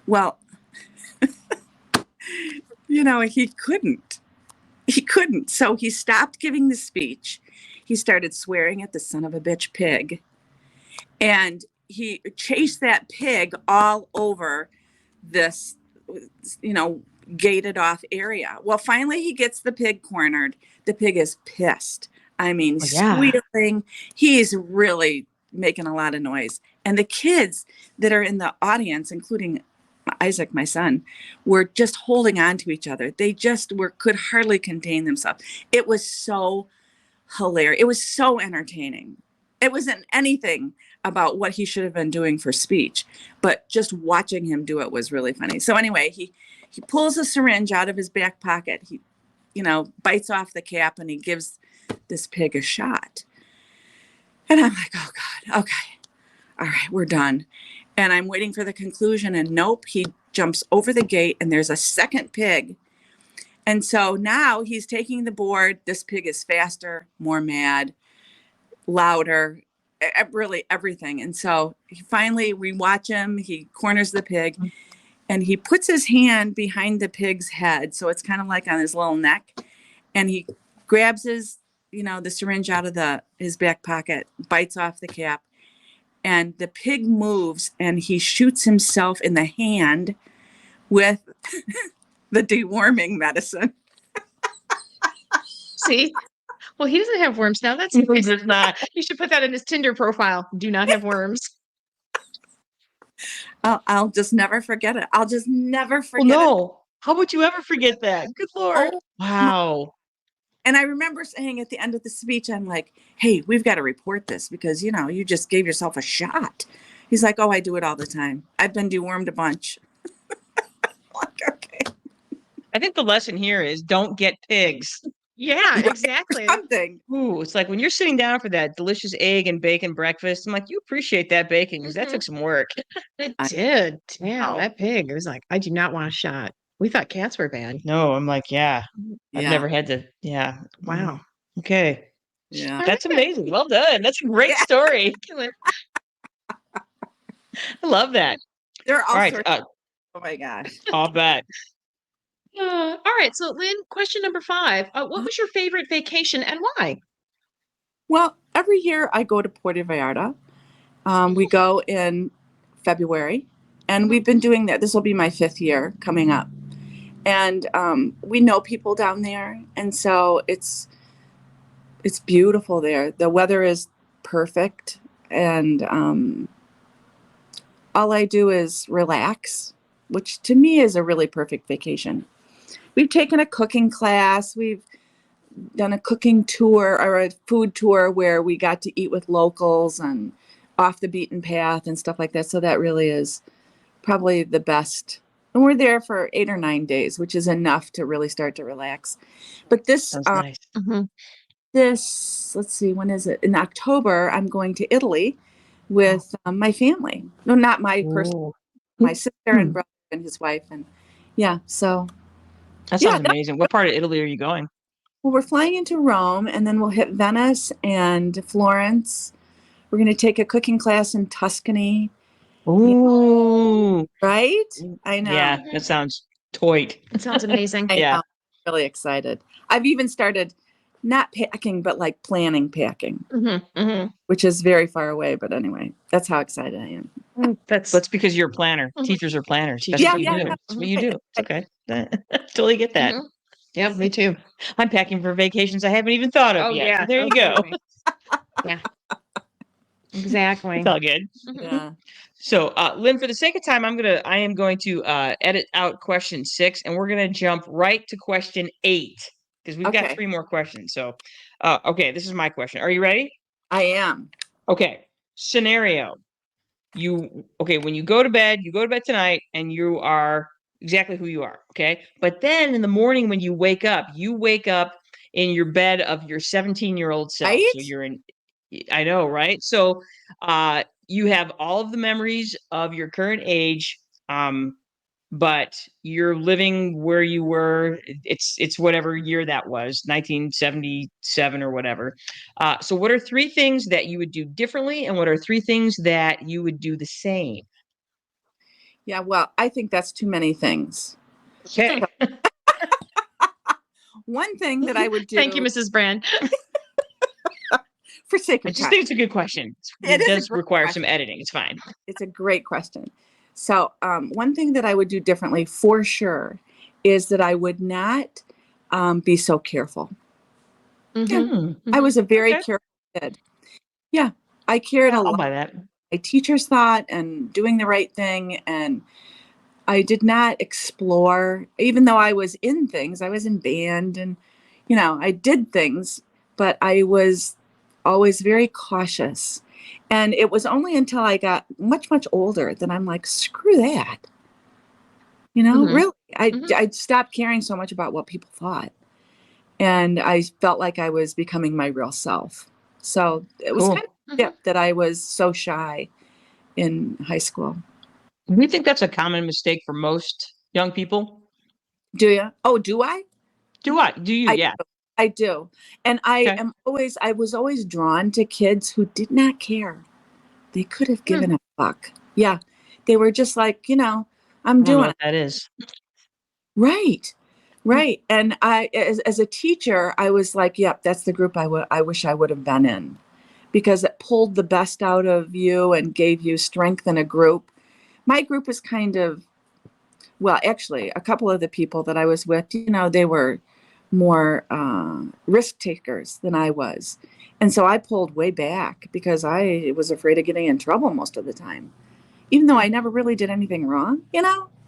Well, he couldn't. So he stopped giving the speech. He started swearing at the son of a bitch pig. And he chased that pig all over this, gated off area. Well, finally he gets the pig cornered. The pig is pissed. I mean, squealing. He's really making a lot of noise. And the kids that are in the audience, including Isaac, my son, were just holding on to each other. They just could hardly contain themselves. It was so hilarious. It was so entertaining. It wasn't anything about what he should have been doing for speech, but just watching him do it was really funny. So anyway, he pulls a syringe out of his back pocket. He, bites off the cap and he gives this pig a shot. And I'm like, oh God, okay. All right, we're done. And I'm waiting for the conclusion and nope, he jumps over the gate and there's a second pig. And so now he's taking the board. This pig is faster, more mad, louder, really everything. And so we watch him, he corners the pig and he puts his hand behind the pig's head. So it's kind of like on his little neck. And he grabs his, the syringe out of his back pocket, bites off the cap. And the pig moves and he shoots himself in the hand with the deworming medicine. See? Well, he doesn't have worms now. That's He does not. You should put that in his Tinder profile. Do not have worms. I'll just never forget it. I'll just never Well, forget it. no. How would you ever forget that? Good Lord. Oh, Wow. And I remember saying at the end of the speech, I'm like, hey, we've got to report this because, you just gave yourself a shot. He's like, oh, I do it all the time. I've been dewormed a bunch. Like, okay. I think the lesson here is don't get pigs. Yeah, exactly. Something. Ooh, it's like when you're sitting down for that delicious egg and bacon breakfast, I'm like, you appreciate that bacon because that took some work. It did. Damn, Wow. that pig. It was like, I do not want a shot. We thought cats were bad. No, I'm like, yeah, I've Yeah. never had to. Yeah. Wow. Okay. Yeah. That's amazing. Well done. That's a great Yeah. story. I love that. There are all All right. sorts. Oh my gosh. I'll bet. All right. So, Lynn, question number 5. What was your favorite vacation and why? Well, every year I go to Puerto Vallarta. We go in February, and we've been doing that. This will be my 5th year coming up. And we know people down there, and so it's beautiful there. The weather is perfect, and all I do is relax, which to me is a really perfect vacation. We've taken a cooking class. We've done a cooking tour or a food tour where we got to eat with locals and off the beaten path and stuff like that. So that really is probably the best. And we're there for 8 or 9 days, which is enough to really start to relax. But Sounds nice. let's see, when is it? In October, I'm going to Italy with my family. No, not my person, Ooh, my sister and brother and his wife. And yeah, so that yeah, sounds amazing. What part of Italy are you going? well, we're flying into Rome and then we'll hit Venice and Florence. We're going to take a cooking class in Tuscany, Ooh. right? I know. Yeah, that sounds toit. It sounds amazing. I Yeah. know. Really excited. I've even started not packing, but like planning packing, which is very far away. But anyway, that's how excited I am. That's because you're a planner. Teachers are planners. That's Yeah, what you yeah, do. yeah. That's what you do. It's okay. Totally get that. Yeah, me too. I'm packing for vacations I haven't even thought of Oh, yet. yeah. So there you go. Absolutely. Yeah. Exactly. It's all good. Yeah. So, Lynn, for the sake of time, I am going to edit out question 6, and we're gonna jump right to question 8 because we've got Okay. 3 more questions. So, okay, this is my question. Are you ready? I am. Okay. Scenario. When you go to bed tonight, and you are exactly who you are. Okay. But then in the morning when you wake up in your bed of your 17-year-old self. Right? So I know, right? So you have all of the memories of your current age, but you're living where you were. It's whatever year that was, 1977 or whatever. So what are 3 things that you would do differently, and what are 3 things that you would do the same? Yeah. Well, I think that's too many things. Okay. One thing that I would do. Thank you, Mrs. Brand. For sake I of just time. think it's a good question. It It is a does great require question. some editing. It's fine. It's a great question. So, one thing that I would do differently for sure is that I would not be so careful. Hmm. I was a very Okay. careful kid. Yeah, I cared a I'll lot. buy that. My teachers thought and doing the right thing, and I did not explore. Even though I was in things, I was in band, and I did things, but I was always very cautious. And it was only until I got much, much older that I'm like, screw that. Really, I stopped caring so much about what people thought. And I felt like I was becoming my real self. So it was Cool. kind of a tip that I was so shy in high school. We think that's a common mistake for most young people. Do you? Oh, do I? Do you? Yeah. I do. And Okay. I was always drawn to kids who did not care. They could have given a fuck. Yeah. They were just like, I'm I don't know doing what that is. Right. Right. And as a teacher, I was like, yep, that's the group I wish I would have been in, because it pulled the best out of you and gave you strength in a group. My group is kind of, well, actually, a couple of the people that I was with, they were more risk takers than I was. And so I pulled way back because I was afraid of getting in trouble most of the time. even though I never really did anything wrong,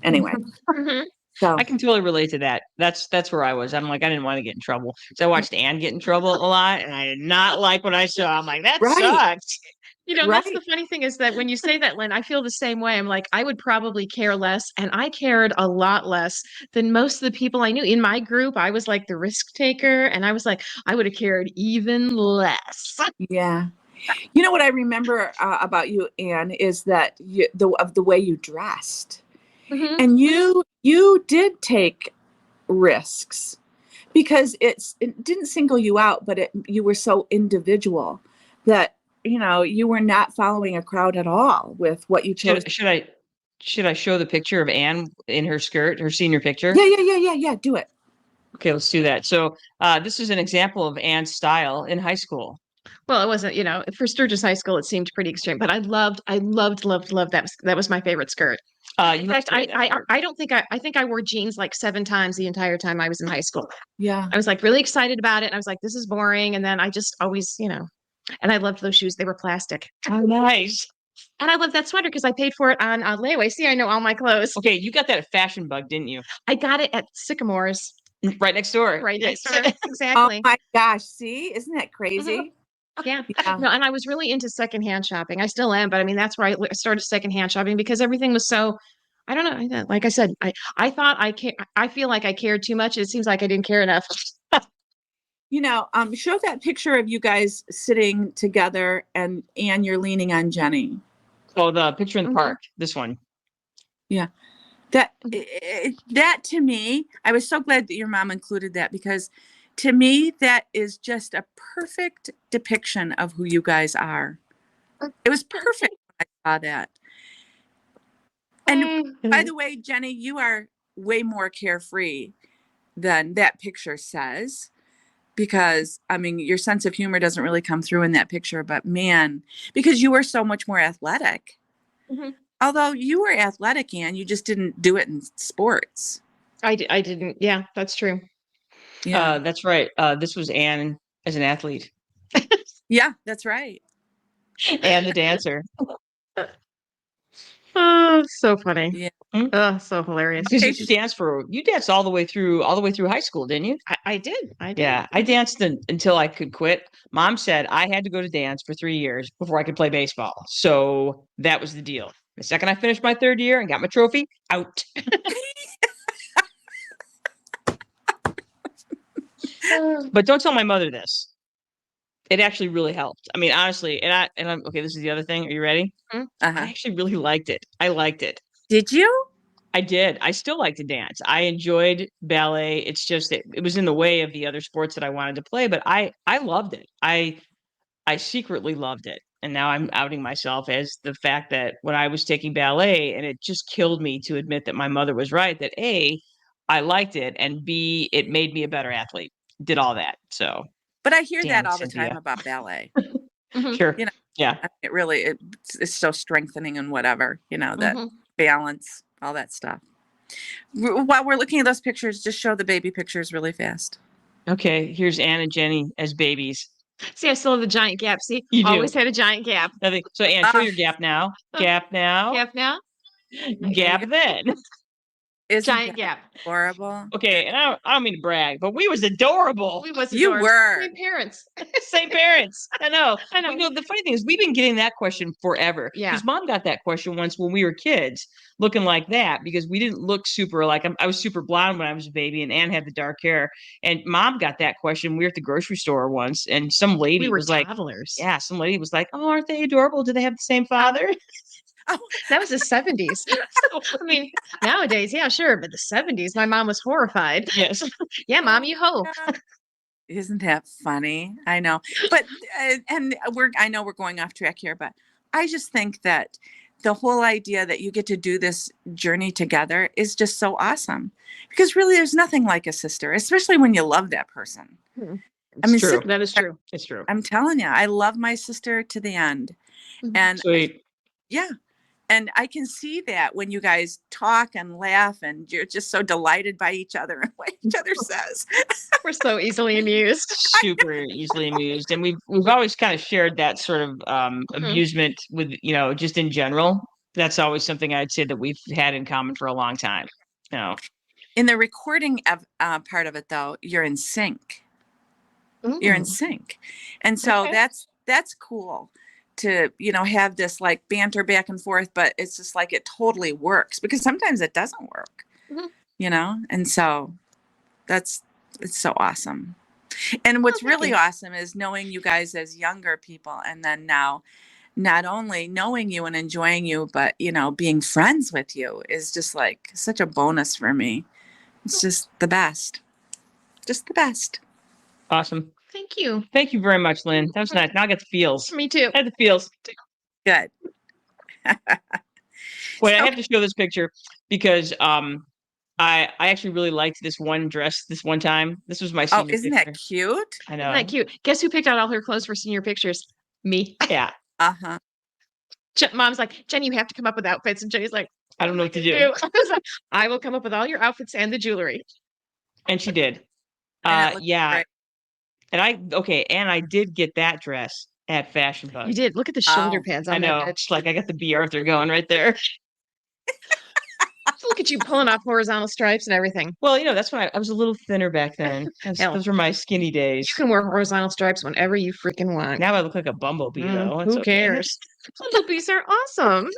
Anyway, Mhm. so I can totally relate to that. That's where I was. I'm like, I didn't want to get in trouble. So I watched Anne get in trouble a lot, and I did not like what I saw. I'm like, that right, sucked. That's right. the funny thing is that when you say that, Lynn, I feel the same way. I'm like, I would probably care less, and I cared a lot less than most of the people I knew. In my group, I was like the risk taker, and I was like, I would have cared even less. Yeah. You know what I remember about you, Anne, is that the way you dressed, Mhm. and you did take risks because it didn't single you out, but you were so individual that you were not following a crowd at all with what you chose. Should I show the picture of Anne in her skirt, her senior picture? Yeah. Do it. Okay, let's do that. So this is an example of Anne's style in high school. Well, it wasn't, for Sturgis High School, it seemed pretty extreme, but I loved that. That was my favorite skirt. In fact, I don't think I think I wore jeans like 7 times the entire time I was in high school. Yeah. I was like really excited about it. And I was like, this is boring. And then I just always, and I loved those shoes. They were plastic. Oh, nice. And I love that sweater because I paid for it on layaway. See, I know all my clothes. Okay, you got that at Fashion Bug, didn't you? I got it at Sycamore's. Right next door. Right next door. Oh Exactly. my gosh. See, isn't that crazy? Yeah. Yeah. No, and I was really into secondhand shopping. I still am, but I mean, that's where I started secondhand shopping because everything was so, I don't know. Like I said, I thought I feel like I cared too much. It seems like I didn't care enough. Show that picture of you guys sitting together and you're leaning on Jenny. Oh, the picture in the Mhm. park. This one. Yeah. That to me, I was so glad that your mom included that because to me, that is just a perfect depiction of who you guys are. It was perfect when I saw that. And by the way, Jenny, you are way more carefree than that picture says. Because I mean, your sense of humor doesn't really come through in that picture, but man, because you were so much more athletic. Mhm. Although you were athletic, Anne, you just didn't do it in sports. I didn't. Yeah, that's true. Yeah, That's right. This was Anne as an athlete yeah, that's right. and the dancer. Oh, so funny. Yeah, Hmm? Oh, so hilarious. Because you danced all the way through high school, didn't you? I did. Yeah, I danced until I could quit. Mom said I had to go to dance for 3 years before I could play baseball. So that was the deal. The second I finished my 3rd year and got my trophy, out. But don't tell my mother this. It actually really helped. I mean, honestly, and I'm okay. This is the other thing. Are you ready? I actually really liked it. I liked it. Did you? I did. I still like to dance. I enjoyed ballet. It's just it was in the way of the other sports that I wanted to play, but I loved it. I secretly loved it. And now I'm outing myself as the fact that when I was taking ballet, and it just killed me to admit that my mother was right, that A, I liked it, and B, it made me a better athlete. Did all that. So But I hear damn that it, all the Cynthia. time about ballet. Sure. You know, Yeah. it's so strengthening and whatever, that balance, all that stuff. While we're looking at those pictures, just show the baby pictures really fast. Okay. Here's Anne and Jenny as babies. See, I still have a giant gap. See, You do. always had a giant gap. Nothing. So Anne, show your gap now. Gap now. Gap now. Gap then. Isn't Giant that gap. horrible? Okay, and I don't mean to brag, but we was adorable. We was You adorable. were. Same parents. Same parents. I know. I know. You know, the funny thing is, we've been getting that question forever. Yeah. Because Mom got that question once when we were kids, looking like that, because we didn't look super like I was super blonde when I was a baby, and Anne had the dark hair. And Mom got that question. We were at the grocery store once, and some lady We were was like, toddlers. "Yeah," some lady was like, "Oh, aren't they adorable? Do they have the same father?" That was the 70s. I mean, nowadays, yeah, sure. But the 70s, my mom was horrified. Yes. Yeah, Mom, you hope. Isn't that funny? I know. But and I know we're going off track here, but I just think that the whole idea that you get to do this journey together is just so awesome. Because really there's nothing like a sister, especially when you love that person. I mean, true. That is true. It's true. I'm telling you, I love my sister to the end. And sweet. Yeah. And I can see that when you guys talk and laugh and you're just so delighted by each other and what each other says. We're so easily amused. Super easily amused. And we've always kind of shared that sort of amusement with, just in general. that's always something I'd say that we've had in common for a long time. You know, In the recording of part of it, though, you're in sync. You're in Ooh, sync, and so okay. that's cool to have this like banter back and forth, but it's just like it totally works because sometimes it doesn't work, Mhm. and so it's so awesome. And Oh, what's thank really you. awesome is knowing you guys as younger people, and then now not only knowing you and enjoying you, but being friends with you is just like such a bonus for me. It's just the best. Just the best. awesome. Thank you. Thank you very much, Lynn. That was nice. Now I get the feels. Me too. I had the feels. Good. Wait, I So, have to show this picture because I actually really liked this one dress this one time. This was my oh, senior isn't that picture. cute? I Isn't that know. cute? Guess who picked out all her clothes for senior pictures? Me. Yeah. Uh-huh. Mom's like, Jen, you have to come up with outfits. And Jenny's like, I don't know what to do. I was like, I will come up with all your outfits and the jewelry. And she did. And it looks Yeah. great. And I did get that dress at Fashion Buzz. You did. Look at the shoulder Oh, pads I on that know. bitch. It's like I got the B. Arthur going right there. Look at you pulling off horizontal stripes and everything. Well, that's when I was a little thinner back then. Hell, Those were my skinny days. you can wear horizontal stripes whenever you freaking want. Now I look like a bumblebee, though. It's Who okay. cares? Bumblebees are awesome.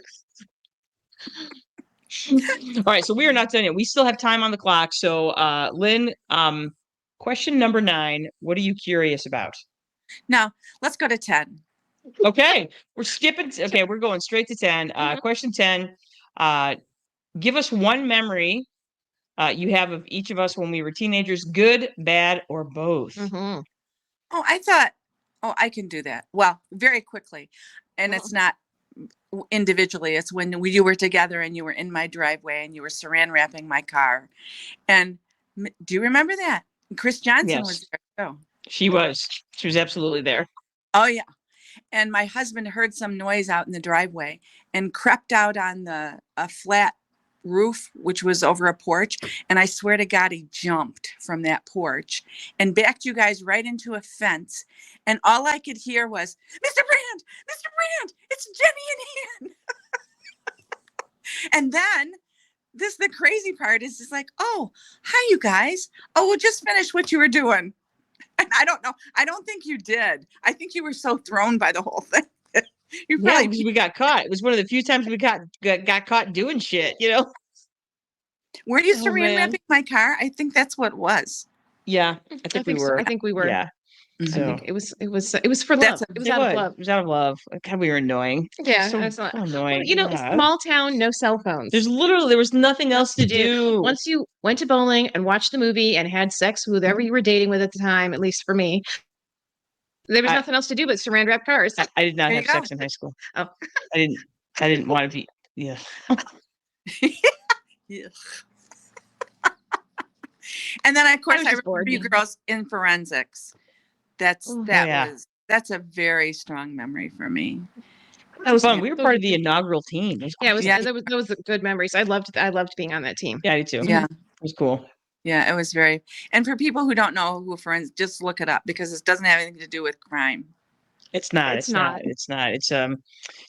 All right, so we are not done yet. We still have time on the clock. So, Lynn, question number 9. What are you curious about? now let's go to 10. Okay, we're skipping. Okay, we're going straight to 10. Mhm. Question 10. Give us one memory you have of each of us when we were teenagers, good, bad, or both. Mhm. Oh, I thought, I can do that. Well, very quickly. And it's not individually. It's when you were together and you were in my driveway and you were saran wrapping my car. And do you remember that? Chris Johnson was Yes, there too. she was. She was absolutely there. Oh, yeah. And my husband heard some noise out in the driveway and crept out on a flat roof, which was over a porch. And I swear to God, he jumped from that porch and backed you guys right into a fence. And all I could hear was, Mr. Brand, Mr. Brand, it's Jenny and Ian. And then the crazy part is just like, oh, hi, you guys. Oh, we'll just finish what you were doing. And I don't know. I don't think you did. I think you were so thrown by the whole thing. You Yeah, probably because we got caught. It was one of the few times we got caught doing shit, were you Oh, saran man. wrapping my car? I think that's what it was. Yeah, I think we so. were. I think we were. Yeah. I So think it was for love. That's It was it out of was. love. It was out of love. God, we were annoying. Yeah, So, I was so like, annoying. Yeah. small town, no cell phones. There was nothing else to do. Once you went to bowling and watched the movie and had sex with whoever you were dating with at the time, at least for me, there was I- nothing else to do but saran wrap cars. I did not There you have go. sex in high school. Oh. I didn't want to be. Yeah. Yeah. And then of course was I just remember bored. you girls in forensics. That's Oh, yeah. that's a very strong memory for me. That was fun. Yeah. We were part of the inaugural team. It was Yeah, it was. awesome. Yeah. That was good memories. I loved being on that team. Yeah, I did too. Yeah. It was cool. Yeah, it was very. And for people who don't know who forensics, just look it up because it doesn't have anything to do with crime. It's not. It's It's not. not. It's not.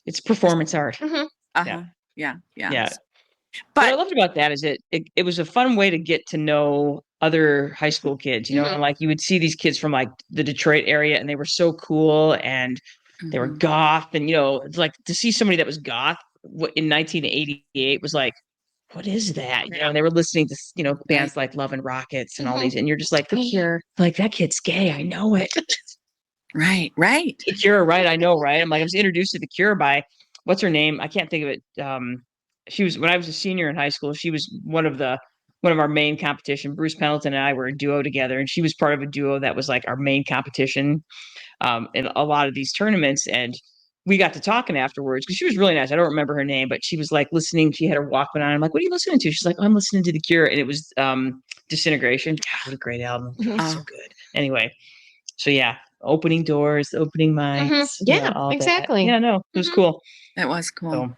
It's performance art. Mhm. Uh-huh. Yeah. Yeah. What I But loved about that is it was a fun way to get to know other high school kids, Mhm. and like you would see these kids from like the Detroit area and they were so cool and they were Mhm. goth and it's like to see somebody that was goth in 1988 was like, what is that? And they were listening to bands like Love and Rockets and all Mhm. these, and you're just like, The Cure. like that kid's gay, I know it. Right. The Cure, right? I know, right? I'm like, I was introduced to The Cure by what's her name? I can't think of it. She was when I was a senior in high school. She was one of our main competition. Bruce Pendleton and I were a duo together, and she was part of a duo that was like our main competition in a lot of these tournaments. And we got to talking afterwards because she was really nice. I don't remember her name, but she was like listening. She had her Walkman on. I'm like, what are you listening to? She's like, oh, I'm listening to The Cure, and it was Disintegration. God, what a great album! Mhm. So good. Anyway, so yeah, opening doors, opening minds. Yeah, all exactly. That. Yeah, no, it was Mhm. cool. That was cool. So,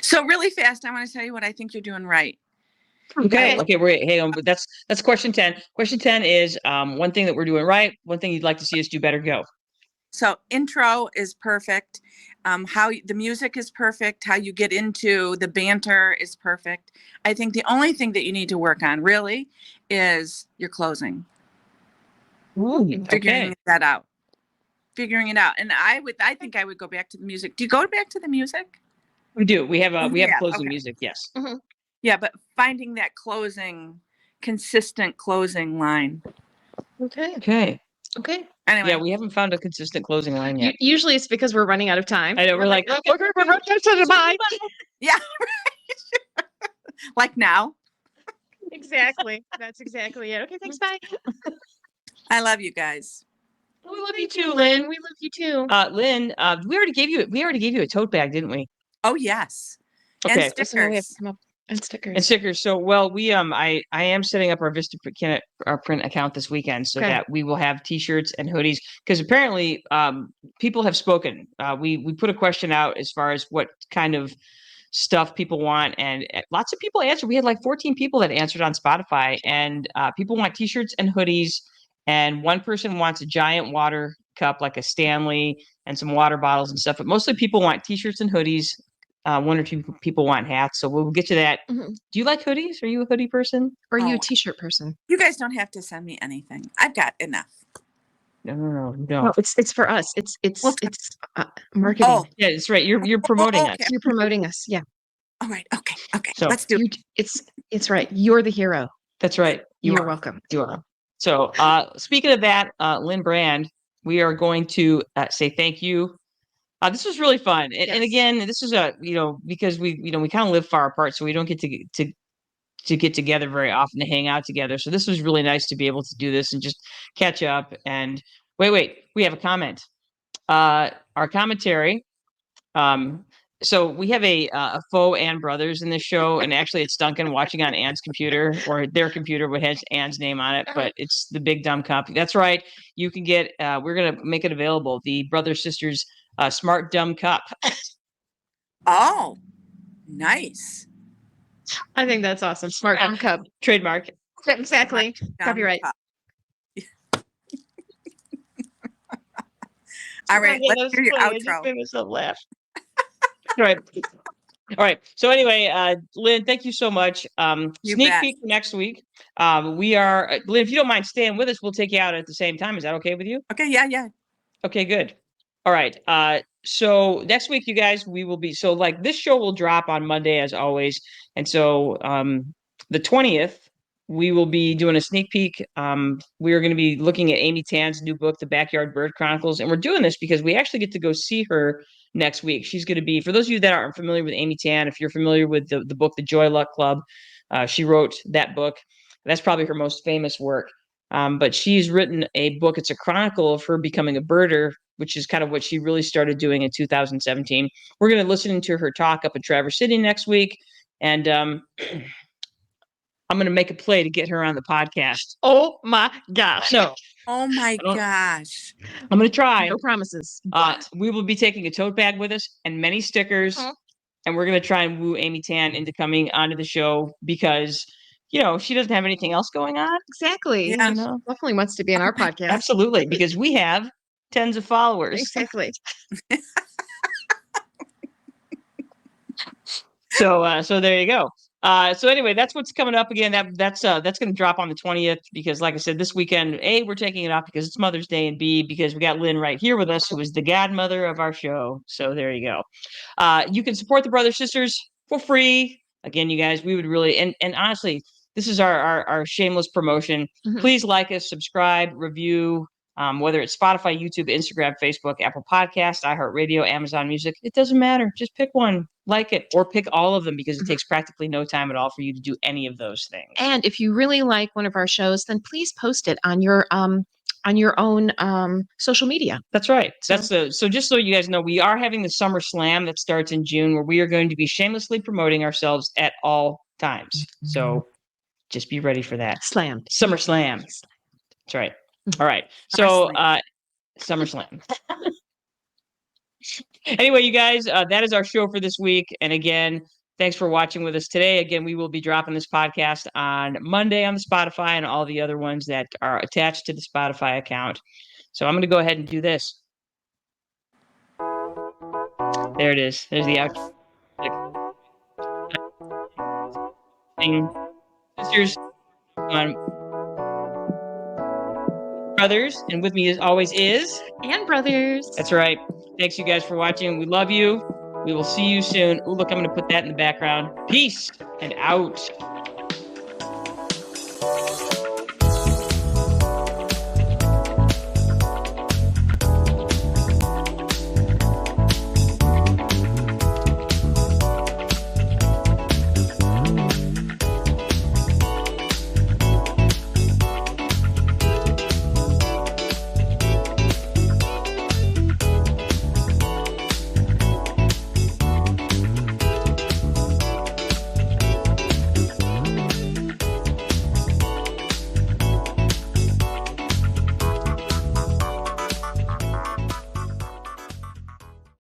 So really fast, I want to tell you what I think you're doing right. okay, hang on. But that's question 10. Question 10 is one thing that we're doing right, one thing you'd like to see us do better. Go. So intro is perfect. How the music is perfect, how you get into the banter is perfect. I think the only thing that you need to work on really is your closing. Figuring that out. Figuring it out. And I think I would go back to the music. Do you go back to the music? We do. We have closing okay. music. Yes. Mm-hmm. Yeah, but finding that consistent closing line. Okay. Anyway. Yeah, we haven't found a consistent closing line yet. Usually it's because we're running out of time. I know. We're like, okay, we're running out of time. Yeah, right. Like now. Exactly. That's exactly it. Okay, thanks. Bye. I love you guys. We love you too, Lynn. We love you too. Lynn, we already gave you a tote bag, didn't we? Oh yes. Okay. And So now we have to stickers. come up and stickers. And stickers. So, well, I am setting up our our print account this weekend so that we will have T-shirts and hoodies, because apparently people have spoken. We put a question out as far as what kind of stuff people want, and lots of people answered. We had like 14 people that answered on Spotify, and people want T-shirts and hoodies, and one person wants a giant water cup like a Stanley and some water bottles and stuff, but mostly people want T-shirts and hoodies. One or two people want hats, so we'll get to that. Mm-hmm. Do you like hoodies? Are you a hoodie person? Or are you a T-shirt person? You guys don't have to send me anything. I've got enough. No. Well, it's for us. It's marketing. Oh, Yeah, that's right. You're promoting us. okay. You're promoting us. Yeah. All right. Okay. So Let's do it. It's right. You're the hero. That's right. You're welcome. You are. So, speaking of that, Lynn Brand, we are going to say thank you. This was really fun, and again, this is because we kind of live far apart, so we don't get to get together very often to hang out together. So this was really nice to be able to do this and just catch up. And wait, we have a comment. Our commentary. So we have a faux Ann Brothers in this show, and actually it's Duncan watching on Ann's computer, or their computer, which has Ann's name on it, but it's the Big Dumb Cup. That's right. You can get. We're gonna make it available. The Brothers Sisters Smart Dumb Cup. Oh, nice. I think that's awesome. Smart Dumb Cup. Trademark. Exactly. Copyright. All right, let's hear your outro. I just made myself laugh. All right. So anyway, Lynn, thank you so much. Sneak peek for next week. We are Lynn, if you don't mind staying with us, we'll take you out at the same time. Is that okay with you? Okay, yeah. Okay, good. All right. So next week, you guys, we will be like this show will drop on Monday as always. And so the 20th, we will be doing a sneak peek. We are going to be looking at Amy Tan's new book, The Backyard Bird Chronicles. And we're doing this because we actually get to go see her next week. She's going to be, for those of you that aren't familiar with Amy Tan, if you're familiar with the book, The Joy Luck Club, she wrote that book. That's probably her most famous work. But she's written a book. It's a chronicle of her becoming a birder, which is kind of what she really started doing in 2017. We're going to listen to her talk up in Traverse City next week. And I'm going to make a play to get her on the podcast. Oh my gosh. No. Oh my gosh. I'm going to try. No promises. We will be taking a tote bag with us and many stickers. And we're going to try and woo Amy Tan into coming onto the show because, she doesn't have anything else going on. Exactly. Yeah. Definitely wants to be on our podcast. Absolutely. Because we have tens of followers. Exactly. So there you go. So anyway, that's what's coming up again. That's going to drop on the 20th because, like I said, this weekend, A, we're taking it off because it's Mother's Day, and B, because we got Lynn right here with us, who is the godmother of our show. So there you go. You can support the Brothers Sisters for free. Again, you guys, we would really, and honestly, this is our shameless promotion. Mm-hmm. Please like us, subscribe, review. Whether it's Spotify, YouTube, Instagram, Facebook, Apple Podcasts, iHeartRadio, Amazon Music, it doesn't matter. Just pick one, like it, or pick all of them because it takes practically no time at all for you to do any of those things. And if you really like one of our shows, then please post it on your own social media. That's right. So just so you guys know, we are having the Summer Slam that starts in June, where we are going to be shamelessly promoting ourselves at all times. So just be ready for that. Summer Slam. That's right. All right. So SummerSlam. Anyway, you guys, that is our show for this week. And again, thanks for watching with us today. Again, we will be dropping this podcast on Monday on the Spotify and all the other ones that are attached to the Spotify account. So I'm going to go ahead and do this. There it is. There's the out. Sisters, brothers, and with me as always is. And brothers. That's right. Thanks you guys for watching. We love you. We will see you soon. Oh, look, I'm going to put that in the background. Peace and out.